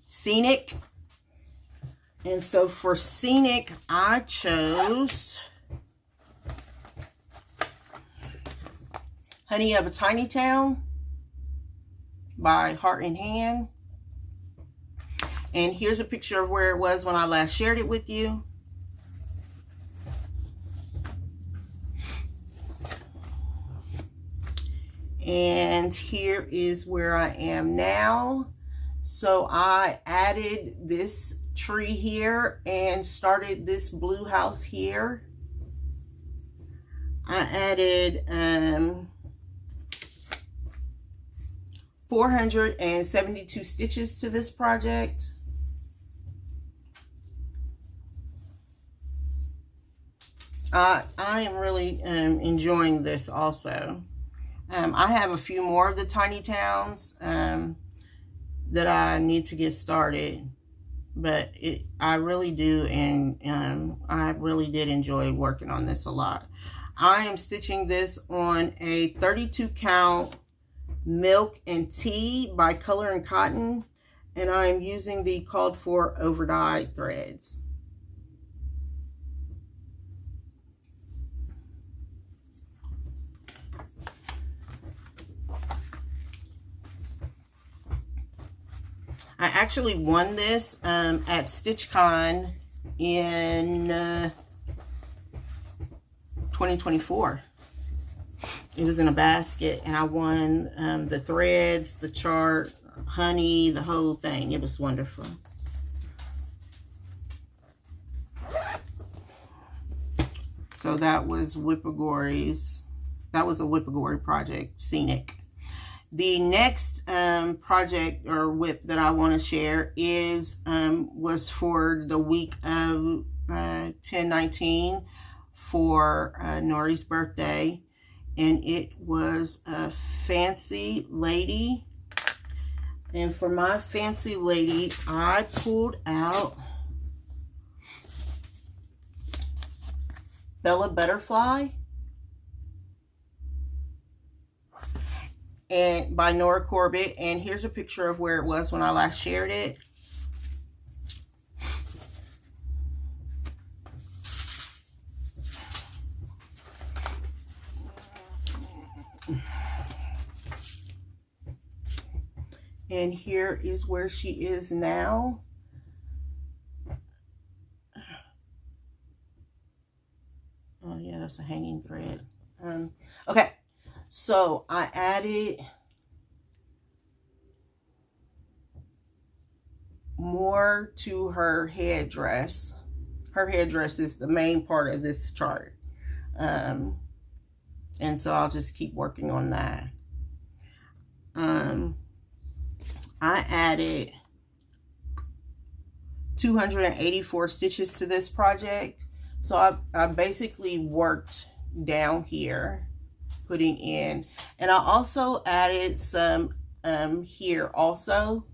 Scenic. And so for Scenic, I chose Honey of a Tiny Town by Heart in Hand. And here's a picture of where it was when I last shared it with you. And here is where I am now. So I added this tree here and started this blue house here. I added 472 stitches to this project. I am really enjoying this also. I have a few more of the Tiny Towns that I need to get started, but I really do, and I really did enjoy working on this a lot. I am stitching this on a 32 count Milk and Tea by Color and Cotton, and I am using the called for overdyed threads. I actually won this at StitchCon in 2024. It was in a basket, and I won the threads, the chart, honey, the whole thing. It was wonderful. So that was Whippagori's. That was a Whippagori project, Scenic. The next project or whip that I want to share is was for the week of 10/19 for Nori's birthday. And it was a fancy lady. And for my fancy lady, I pulled out Bella Butterfly and by Nora Corbett. And here's a picture of where it was when I last shared it. And here is where she is now. Oh yeah, that's a hanging thread. Okay, so I added more to her headdress. Her headdress is the main part of this chart. And so I'll just keep working on that. I added 284 stitches to this project. So I basically worked down here, putting in, and I also added some here also.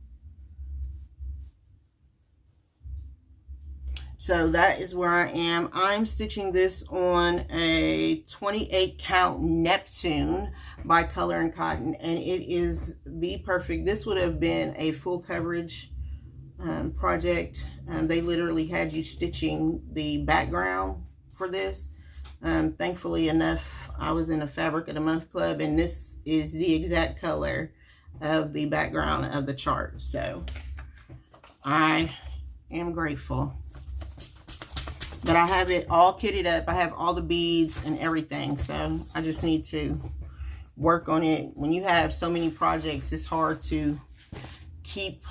So that is where I am. I'm stitching this on a 28 count Neptune by Color and Cotton, and it is the perfect. This would have been a full coverage project. They literally had you stitching the background for this. Thankfully enough, I was in a Fabric of the Month club, and this is the exact color of the background of the chart. So I am grateful. But I have it all kitted up. I have all the beads and everything. So I just need to work on it. When you have so many projects, it's hard to keep.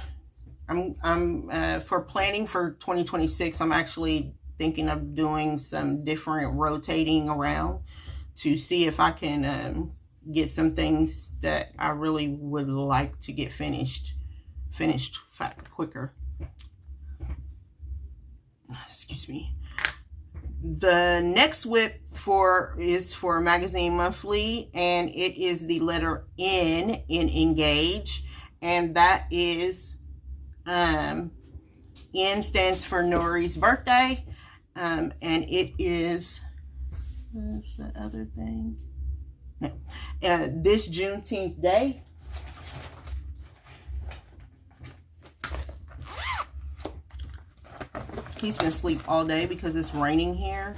I'm for planning for 2026, I'm actually thinking of doing some different rotating around to see if I can get some things that I really would like to get finished quicker. Excuse me. The next whip is for Magazine Monthly, and it is the letter N in Engage, and that is N stands for Nori's birthday, and it is, what's the other thing? No, this Juneteenth day. He's been asleep all day because it's raining here.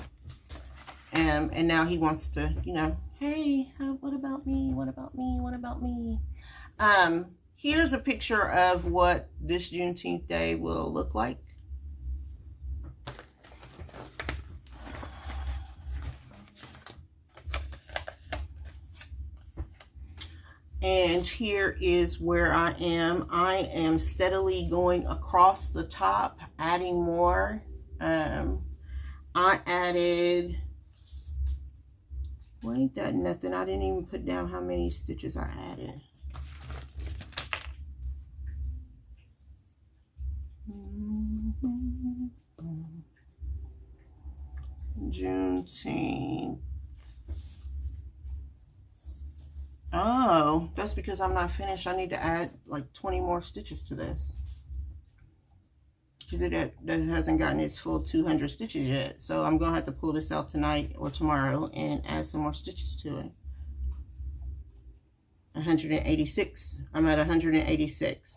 And now he wants to, you know, hey, what about me? What about me? What about me? Here's a picture of what this Juneteenth day will look like. And here is where I am. I am steadily going across the top, adding more. I added, well, ain't that nothing? I didn't even put down how many stitches I added. Juneteenth. Oh, that's because I'm not finished. I need to add like 20 more stitches to this, because it hasn't gotten its full 200 stitches yet. So I'm gonna have to pull this out tonight or tomorrow and add some more stitches to it. 186. I'm at 186.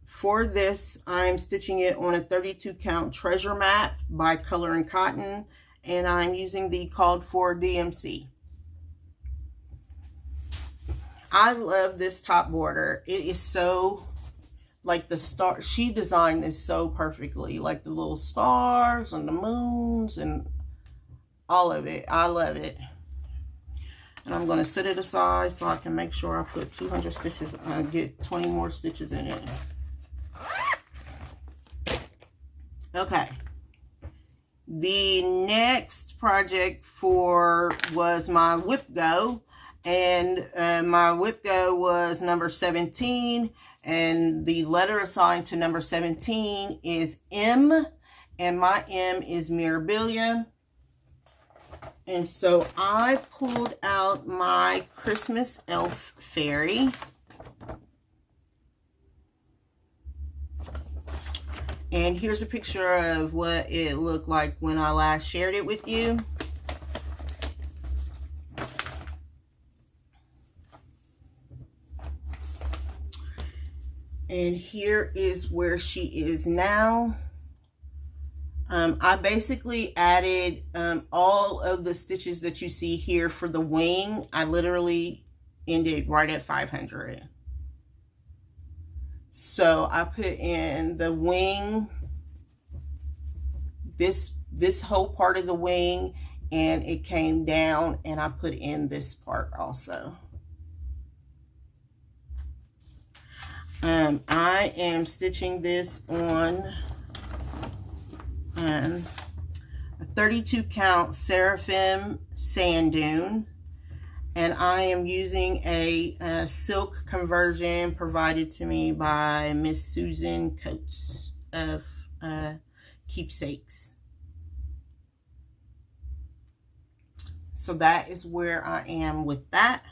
For this, I'm stitching it on a 32 count treasure map by Color and Cotton, and I'm using the called for DMC. I love this top border. It is so like the star, she designed this so perfectly, like the little stars and the moons and all of it. I love it. And I'm going to set it aside so I can make sure I put 200 stitches, get 20 more stitches in it. Okay. The next project was my whip go, and my whip go was number 17, and the letter assigned to number 17 is M, and my M is Mirabilia. And so I pulled out my Christmas elf fairy. And here's a picture of what it looked like when I last shared it with you. And here is where she is now. I basically added all of the stitches that you see here for the wing. I literally ended right at 500. So I put in the wing, this whole part of the wing, and it came down, and I put in this part also. I am stitching this on a 32 count Seraphim sand dune, and I am using a silk conversion provided to me by Miss Susan Coates of Keepsakes. So that is where I am with that.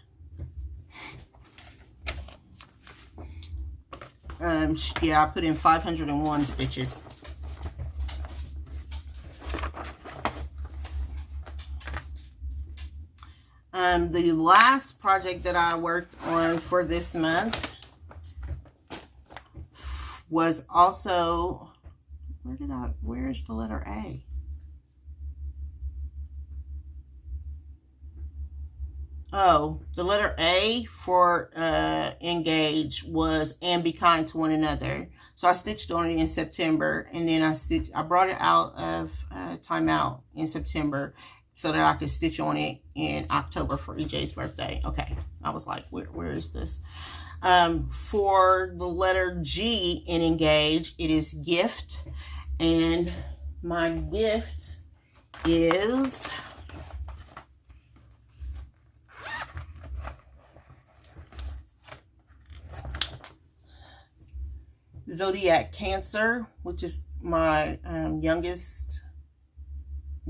Yeah, I put in 501 stitches. The last project that I worked on for this month was also, where's the letter A? Oh, the letter A for engage was and be kind to one another. So I stitched on it in September, and then I brought it out of timeout in September so that I could stitch on it in October for EJ's birthday. Okay, I was like, where is this? For the letter G in engage, it is gift, and my gift is Zodiac Cancer, which is my youngest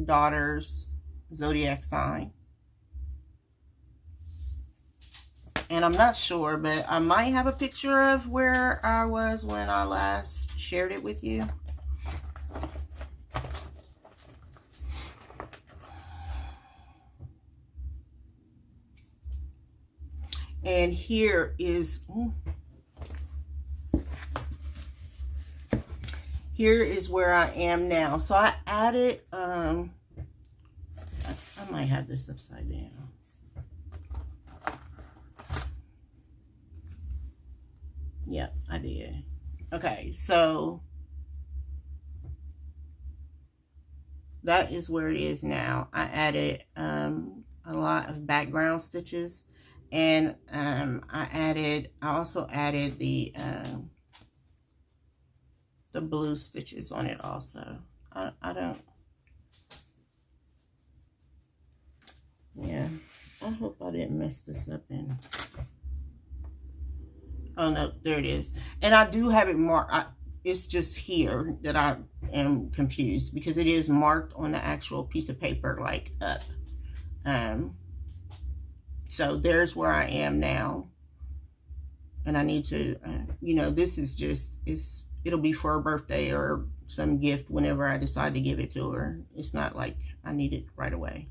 daughter's zodiac sign. And I'm not sure, but I might have a picture of where I was when I last shared it with you. And here is where I am now. So I added, I might have this upside down. Yep, I did. Okay, so that is where it is now. I added a lot of background stitches, and I also added the blue stitches on it also. I don't, yeah, I hope I didn't mess this up in. Oh no, there it is. And I do have it marked. It's just here that I am confused because it is marked on the actual piece of paper, like up. So there's where I am now. And I need to, you know, this is just, it'll be for her birthday or some gift whenever I decide to give it to her. It's not like I need it right away.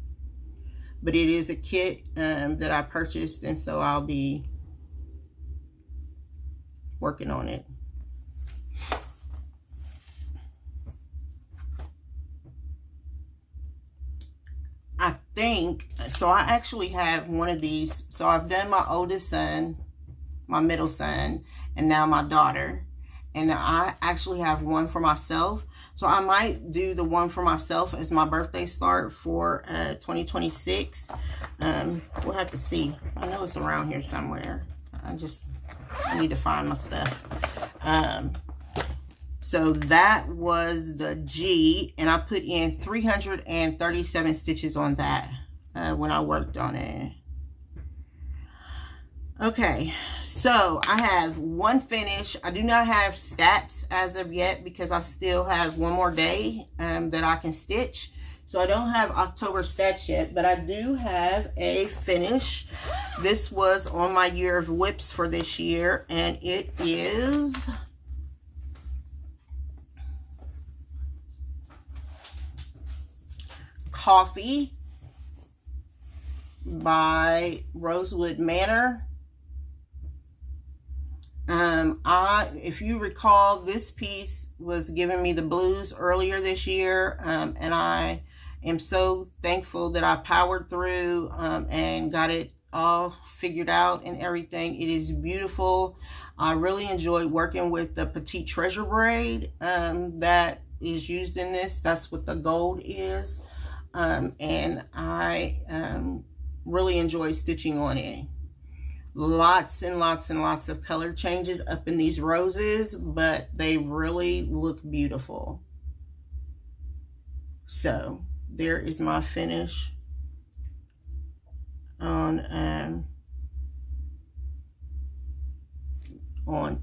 But it is a kit that I purchased, and so I'll be working on it. I think, so I actually have one of these. So I've done my oldest son, my middle son, and now my daughter. and I actually have one for myself. So I might do the one for myself as my birthday start for 2026. We'll have to see. I know it's around here somewhere. I need to find my stuff. So that was the G, and I put in 337 stitches on that when I worked on it. Okay, so I have one finish. I do not have stats as of yet because I still have one more day that I can stitch. So I don't have October stats yet, but I do have a finish. This was on my year of whips for this year, and it is Coffee by Rosewood Manor. If you recall, this piece was giving me the blues earlier this year, and I am so thankful that I powered through and got it all figured out and everything. It is beautiful. I really enjoyed working with the Petite Treasure braid that is used in this. That's what the gold is, and I really enjoy stitching on it. Lots and lots and lots of color changes up in these roses, but they really look beautiful. So there is my finish on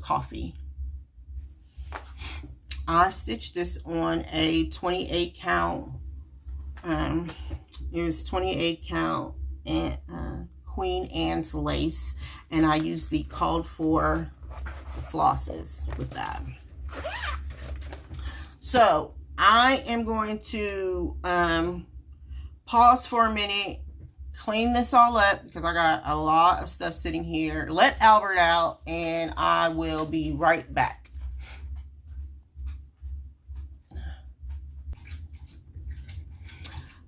Coffee. I stitched this on a 28 count. It was 28 count and Queen Anne's lace, and I used the called for flosses with that. So I am going to pause for a minute, clean this all up because I got a lot of stuff sitting here, let Albert out, and I will be right back.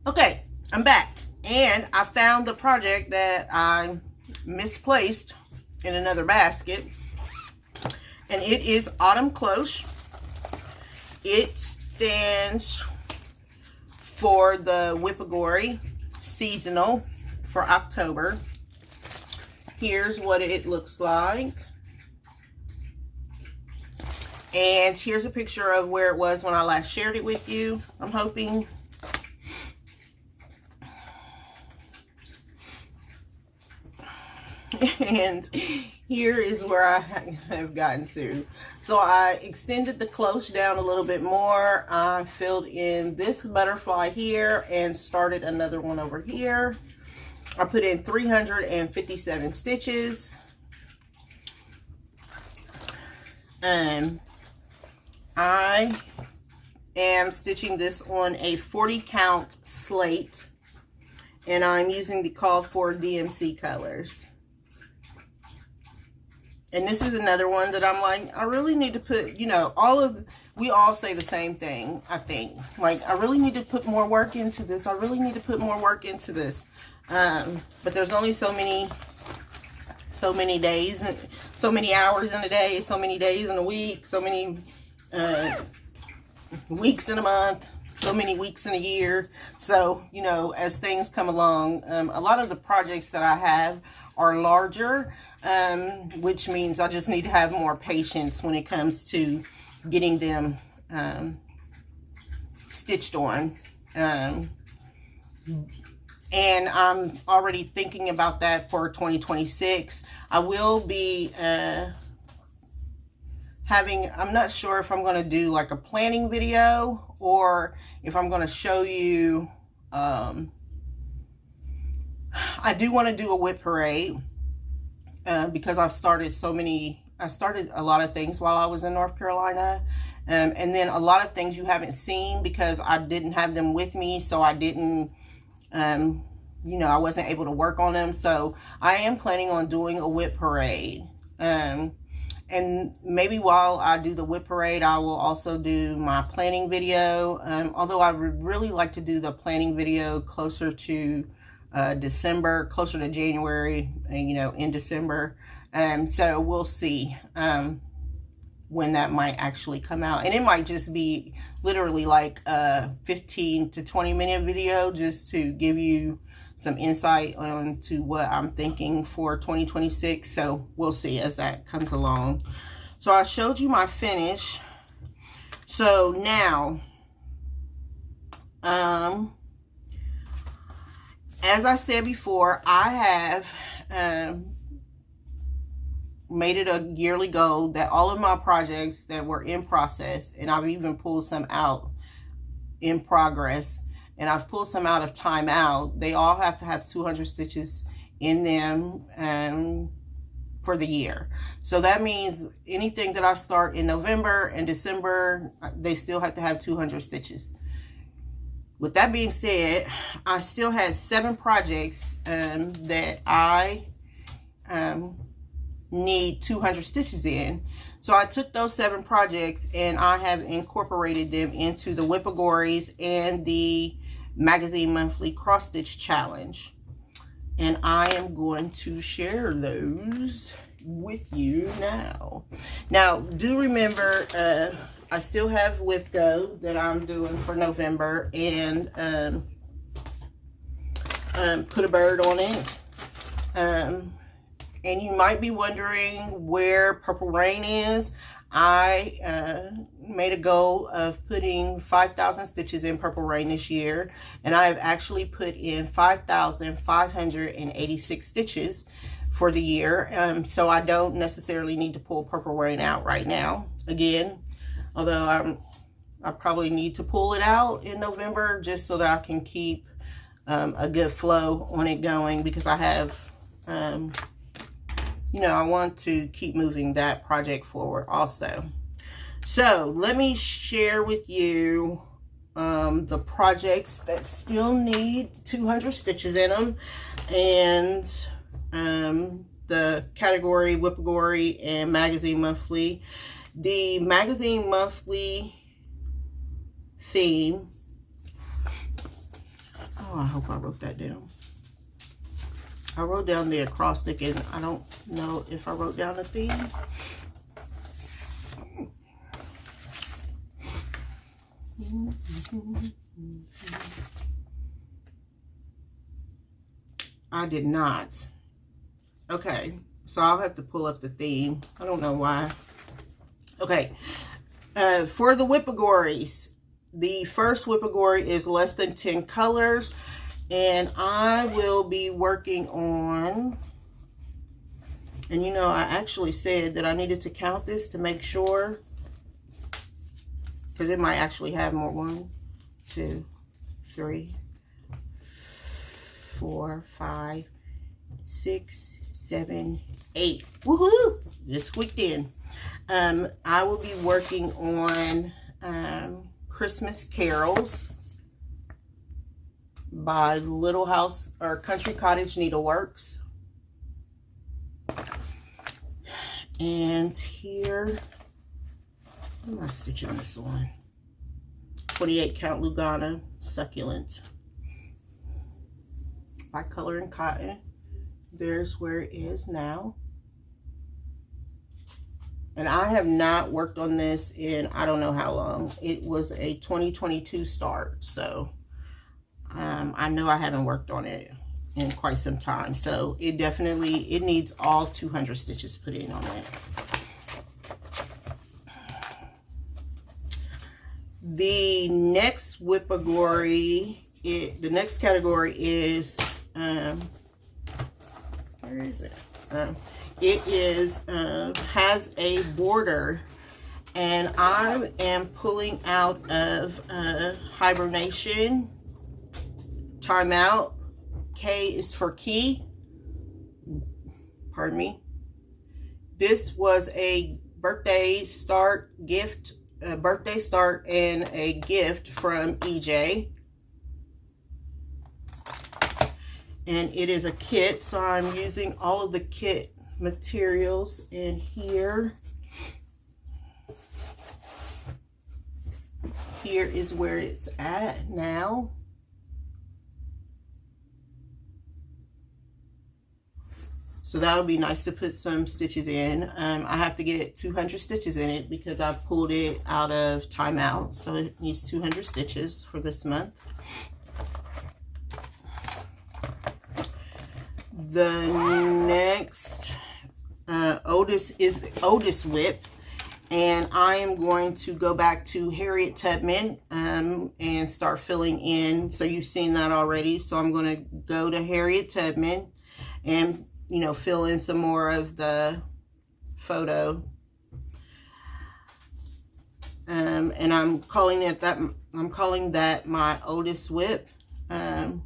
Okay, I'm back. And I found the project that I misplaced in another basket. And it is Autumn Cloche. It stands for the Whippagory seasonal for October. Here's what it looks like. And here's a picture of where it was when I last shared it with you. I'm hoping. And here is where I have gotten to. So I extended the cloche down a little bit more. I filled in this butterfly here and started another one over here. I put in 357 stitches. And I am stitching this on a 40 count slate. And I'm using the called for DMC colors. And this is another one that I'm like, I really need to put, you know, we all say the same thing, I think. Like, I really need to put more work into this. I really need to put more work into this. But there's only so many days, and so many hours in a day, so many days in a week, so many weeks in a month, so many weeks in a year. So, you know, as things come along, a lot of the projects that I have are larger, which means I just need to have more patience when it comes to getting them stitched on. And I'm already thinking about that for 2026. I will be I'm not sure if I'm going to do like a planning video or if I'm going to show you, I do want to do a whip parade because I started a lot of things while I was in North Carolina. And then a lot of things you haven't seen because I didn't have them with me. So I didn't, you know, I wasn't able to work on them. So I am planning on doing a whip parade. And maybe while I do the whip parade, I will also do my planning video. Although I would really like to do the planning video closer to December, closer to January, you know, in December. So we'll see when that might actually come out. And it might just be literally like a 15 to 20-minute video just to give you some insight onto what I'm thinking for 2026. So we'll see as that comes along. So I showed you my finish. So now, as I said before, I have made it a yearly goal that all of my projects that were in process, and I've even pulled some out in progress, and I've pulled some out of timeout, they all have to have 200 stitches in them for the year. So that means anything that I start in November and December, they still have to have 200 stitches. With that being said, I still had 7 projects that I need 200 stitches in. So I took those 7 projects and I have incorporated them into the Whippagories and the Magazine Monthly Cross Stitch Challenge. And I am going to share those with you now. Now, do remember, I still have Whip Go that I'm doing for November, and put a bird on it. And you might be wondering where Purple Rain is. I made a goal of putting 5,000 stitches in Purple Rain this year, and I have actually put in 5,586 stitches for the year. So I don't necessarily need to pull Purple Rain out right now. Again, although I probably need to pull it out in November just so that I can keep a good flow on it going, because I have you know, I want to keep moving that project forward also. So let me share with you the projects that still need 200 stitches in them, and the category Whippagory and Magazine Monthly. The Magazine Monthly theme, oh, I hope I wrote that down. I wrote down the acrostic, and I don't know if I wrote down the theme. I did not. Okay, so I'll have to pull up the theme. I don't know why. Okay, for the Whippagories, the first Whippagory is less than 10 colors. And I will be working on, and you know, I actually said that I needed to count this to make sure, because it might actually have more. 1, 2, 3, 4, 5, 6, 7, 8. Woohoo! Just squeaked in. I will be working on Christmas Carols by Little House or Country Cottage Needleworks. And here, what am I stitching this on? 28 count Lugana Succulent by Color and Cotton. There's where it is now. And I have not worked on this in I don't know how long. It was a 2022 start, so I know I haven't worked on it in quite some time. So it needs all 200 stitches put in on it. The next Whippagory, the next category is, where is it? It is, has a border, and I am pulling out of Hibernation, Timeout. K is for key. Pardon me. This was a birthday start gift, a birthday start and a gift from EJ. And it is a kit, so I'm using all of the kit materials in here. Here is where it's at now. So that'll be nice to put some stitches in. I have to get 200 stitches in it because I've pulled it out of timeout. So it needs 200 stitches for this month. The next Otis is the Otis whip. And I am going to go back to Harriet Tubman and start filling in. So you've seen that already. So I'm going to go to Harriet Tubman and, you know, fill in some more of the photo. And I'm calling that my Otis whip. And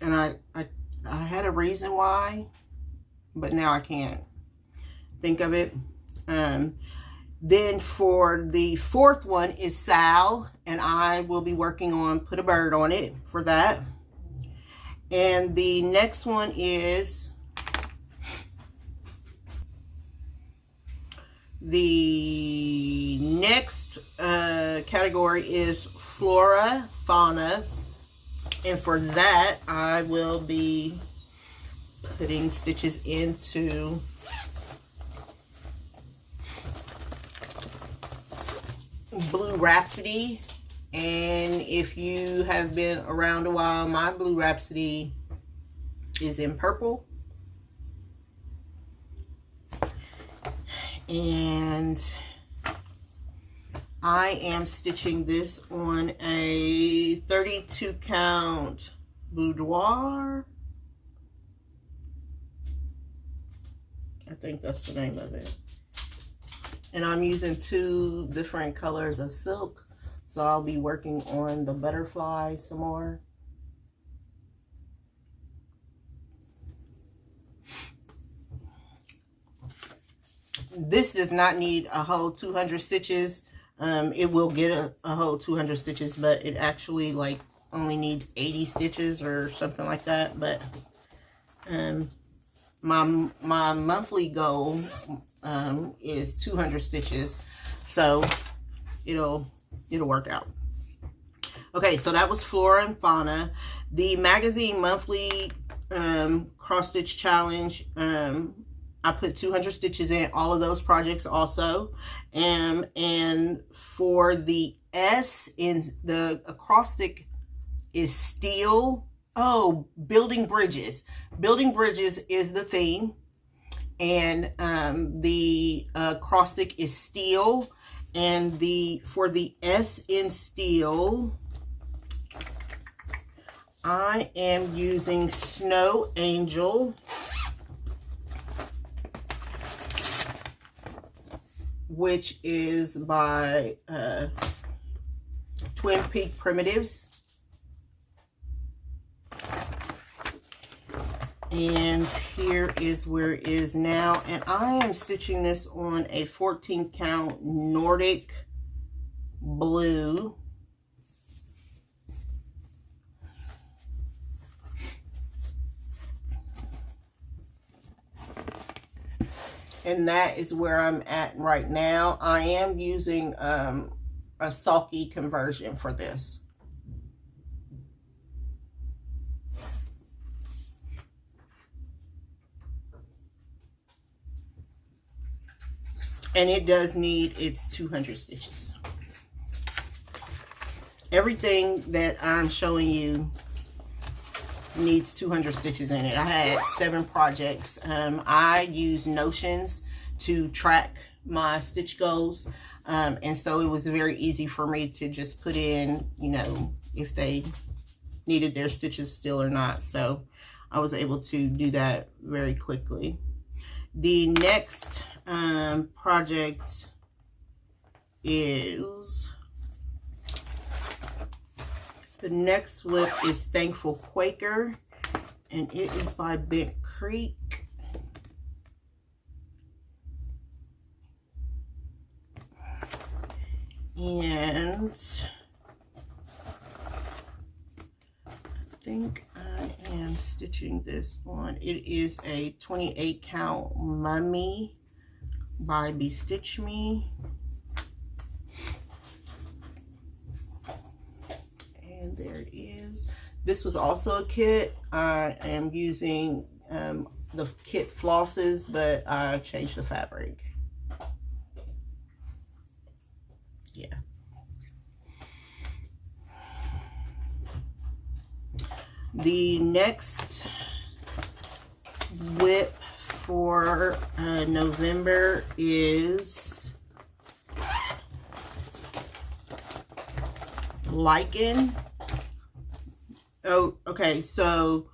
I had a reason why, but now I can't think of it. Then for the fourth one is Sal, and I will be working on Put a Bird on it for that. And the next one is the next category is Flora, Fauna. And for that, I will be putting stitches into Blue Rhapsody. And if you have been around a while, my Blue Rhapsody is in purple. And I am stitching this on a 32 count boudoir. I think that's the name of it. And I'm using 2 different colors of silk. So I'll be working on the butterfly some more. This does not need a whole 200 stitches. It will get a whole 200 stitches, but it actually like only needs 80 stitches or something like that. But my monthly goal is 200 stitches, so it'll work out. Okay, so that was Flora and Fauna. The magazine monthly cross stitch challenge, I put 200 stitches in all of those projects also. And for the S, in the acrostic is steel. Oh, building bridges. Building bridges is the theme. And the acrostic is steel. And for the S in steel, I am using Snow Angel, which is by Twin Peak Primitives. And here is where it is now. And I am stitching this on a 14 count Nordic blue. And that is where I'm at right now. I am using a sulky conversion for this. And it does need its 200 stitches. Everything that I'm showing you needs 200 stitches in it. I had 7 projects. I use Notions to track my stitch goals. And so it was very easy for me to just put in, you know, if they needed their stitches still or not. So I was able to do that very quickly. The next project is, the next whip is Thankful Quaker, and it is by Bent Creek. And I think I am stitching this on, it is a 28 count Mummy by Bestitch Me. This was also a kit. I am using the kit flosses, but I changed the fabric. Yeah. The next whip for November is Lichen. Oh, okay, so,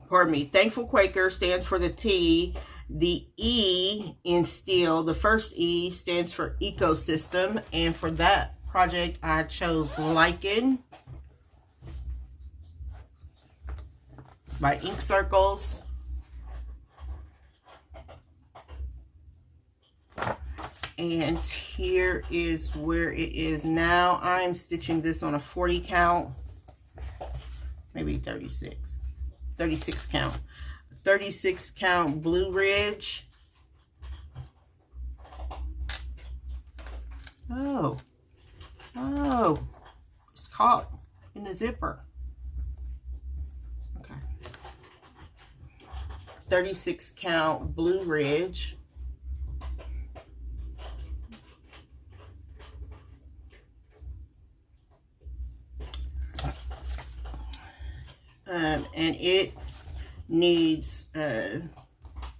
pardon me, Thankful Quaker stands for the T. The E in steel, the first E, stands for ecosystem. And for that project, I chose Lichen by Ink Circles. And here is where it is now. I'm stitching this on a 40 count, maybe 36 count. 36 count Blue Ridge. Oh, it's caught in the zipper. Okay. 36 count Blue Ridge. And it needs, I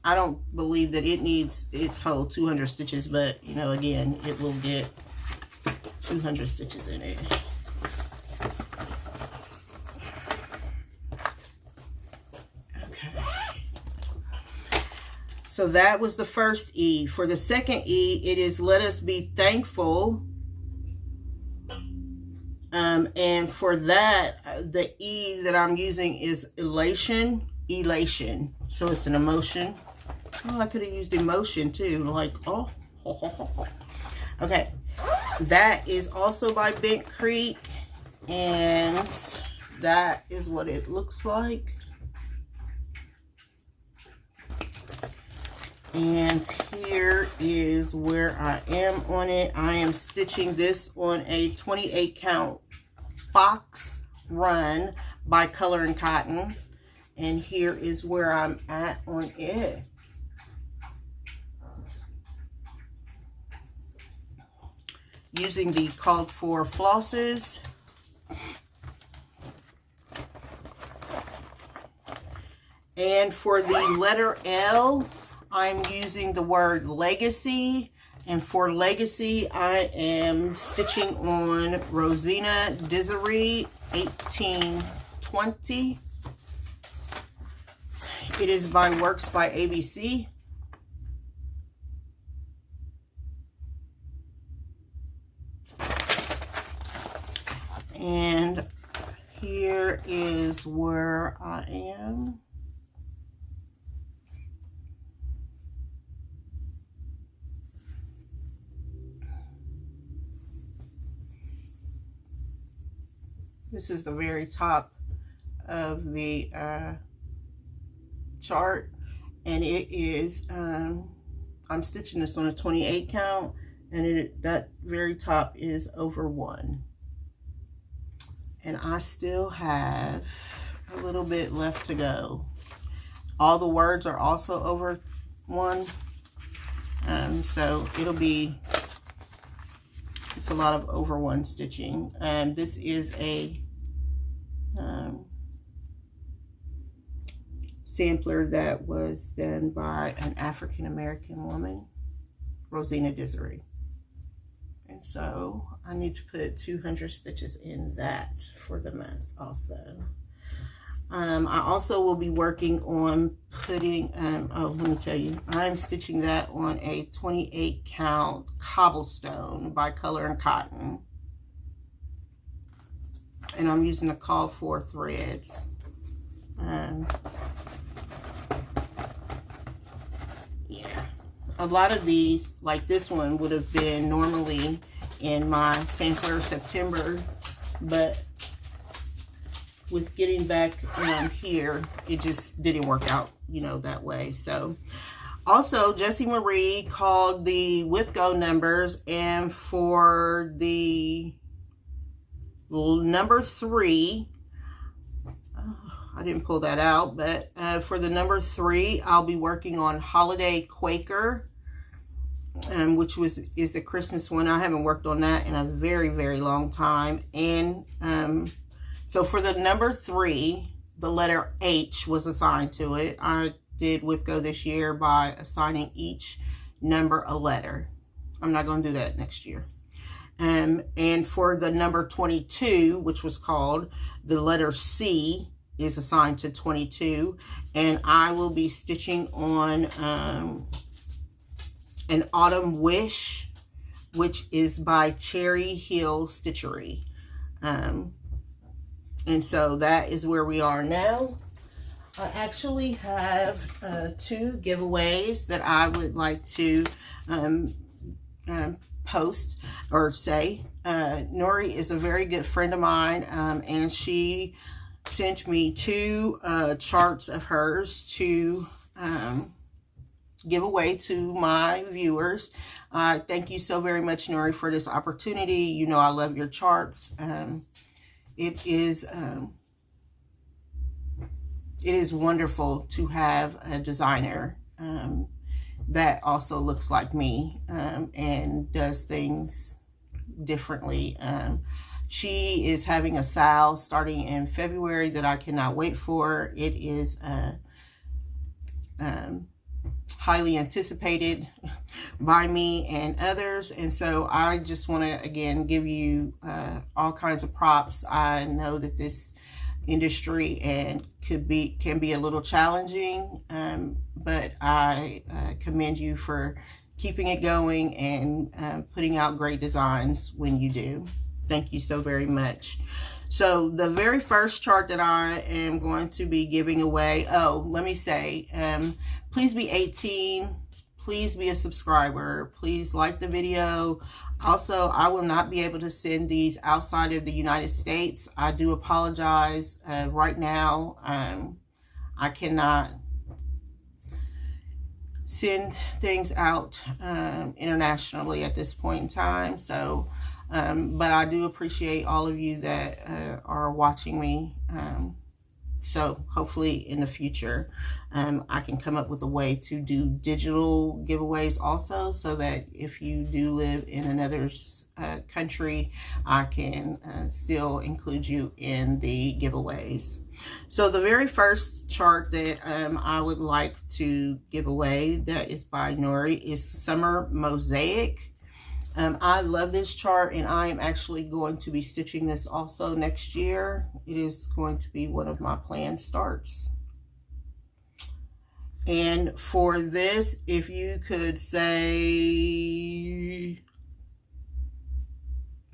don't believe that it needs its whole 200 stitches, but, you know, again, it will get 200 stitches in it. Okay. So that was the first E. For the second E, it is Let Us Be Thankful. And for that, the E that I'm using is elation. So it's an emotion. Oh, I could have used emotion too. Like, oh. Okay. That is also by Bent Creek. And that is what it looks like. And here is where I am on it. I am stitching this on a 28 count box run by Color and Cotton. And here is where I'm at on it. Using the called for flosses. And for the letter L, I'm using the word legacy, and for legacy, I am stitching on Rosina Dissery 1820. It is by Works by ABC. And here is where I am. This is the very top of the chart, and it is, I'm stitching this on a 28 count, and that very top is over 1. And I still have a little bit left to go. All the words are also over 1, so it'll be, it's a lot of over 1 stitching. This is a sampler that was done by an African-American woman, Rosina Dissery. And so I need to put 200 stitches in that for the month also. I also will be working on putting, oh, let me tell you, I'm stitching that on a 28 count Cobblestone by Color and Cotton. And I'm using the called for threads. Yeah, a lot of these, like this one, would have been normally in my sampler September, but with getting back here, it just didn't work out, you know, that way. So also Jessie Marie called the whip go numbers, and for the number 3, I didn't pull that out, but for the number 3, I'll be working on Holiday Quaker, which is the Christmas one. I haven't worked on that in a very, very long time. And so for the number 3, the letter H was assigned to it. I did WIPCO this year by assigning each number a letter. I'm not going to do that next year. And for the number 22, which was called, the letter C is assigned to 22. And I will be stitching on an Autumn Wish, which is by Cherry Hill Stitchery. And so that is where we are now. I actually have 2 giveaways that I would like to post or say. Nori is a very good friend of mine, and she sent me 2 charts of hers to give away to my viewers. Thank you so very much, Nori, for this opportunity. You know I love your charts. It is wonderful to have a designer that also looks like me and does things differently. She is having a sale starting in February that I cannot wait for. It is highly anticipated by me and others, and so I just want to again give you all kinds of props. I know that this industry and can be a little challenging, but I commend you for keeping it going and putting out great designs when you do. Thank you so very much. So the very first chart that I am going to be giving away, let me say, please be 18, please be a subscriber, please like the video. Also, I will not be able to send these outside of the United States. I do apologize. Right now, I cannot send things out internationally at this point in time. So, but I do appreciate all of you that are watching me. So hopefully in the future, I can come up with a way to do digital giveaways also, so that if you do live in another country, I can still include you in the giveaways. So the very first chart that I would like to give away that is by Nori is Summer Mosaic. I love this chart, and I am actually going to be stitching this also next year. It is going to be one of my planned starts. And for this, if you could say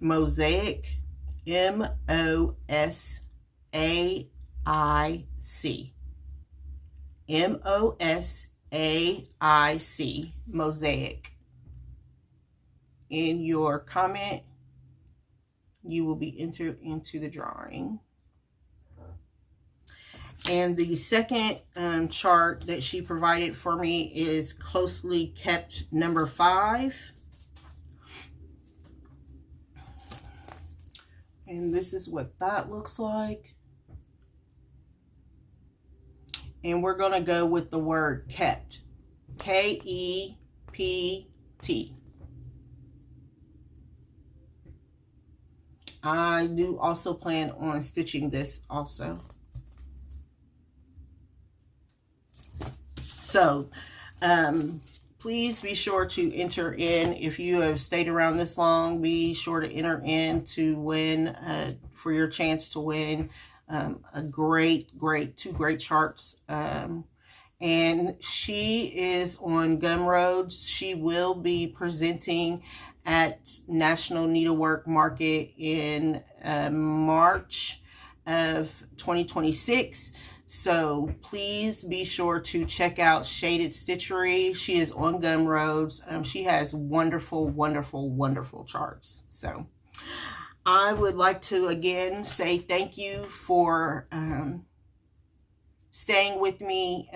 Mosaic, M-O-S-A-I-C. M-O-S-A-I-C, Mosaic. In your comment, you will be entered into the drawing. And the second chart that she provided for me is Closely Kept number 5. And this is what that looks like. And we're going to go with the word kept. K-E-P-T. I do also plan on stitching this also. So, please be sure to enter in. If you have stayed around this long, be sure to enter in to win, for your chance to win two great charts. And she is on Gumroads. She will be presenting at National Needlework Market in March of 2026. So please be sure to check out Shaded Stitchery. She is on Gumroads. She has wonderful charts. So I would like to again say thank you for staying with me,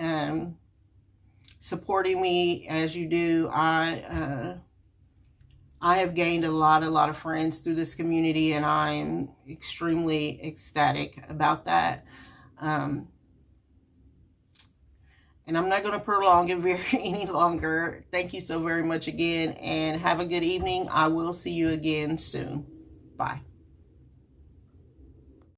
supporting me as you do. I have gained a lot of friends through this community, and I am extremely ecstatic about that. And I'm not going to prolong it any longer. Thank you so very much again, and have a good evening. I will see you again soon. Bye.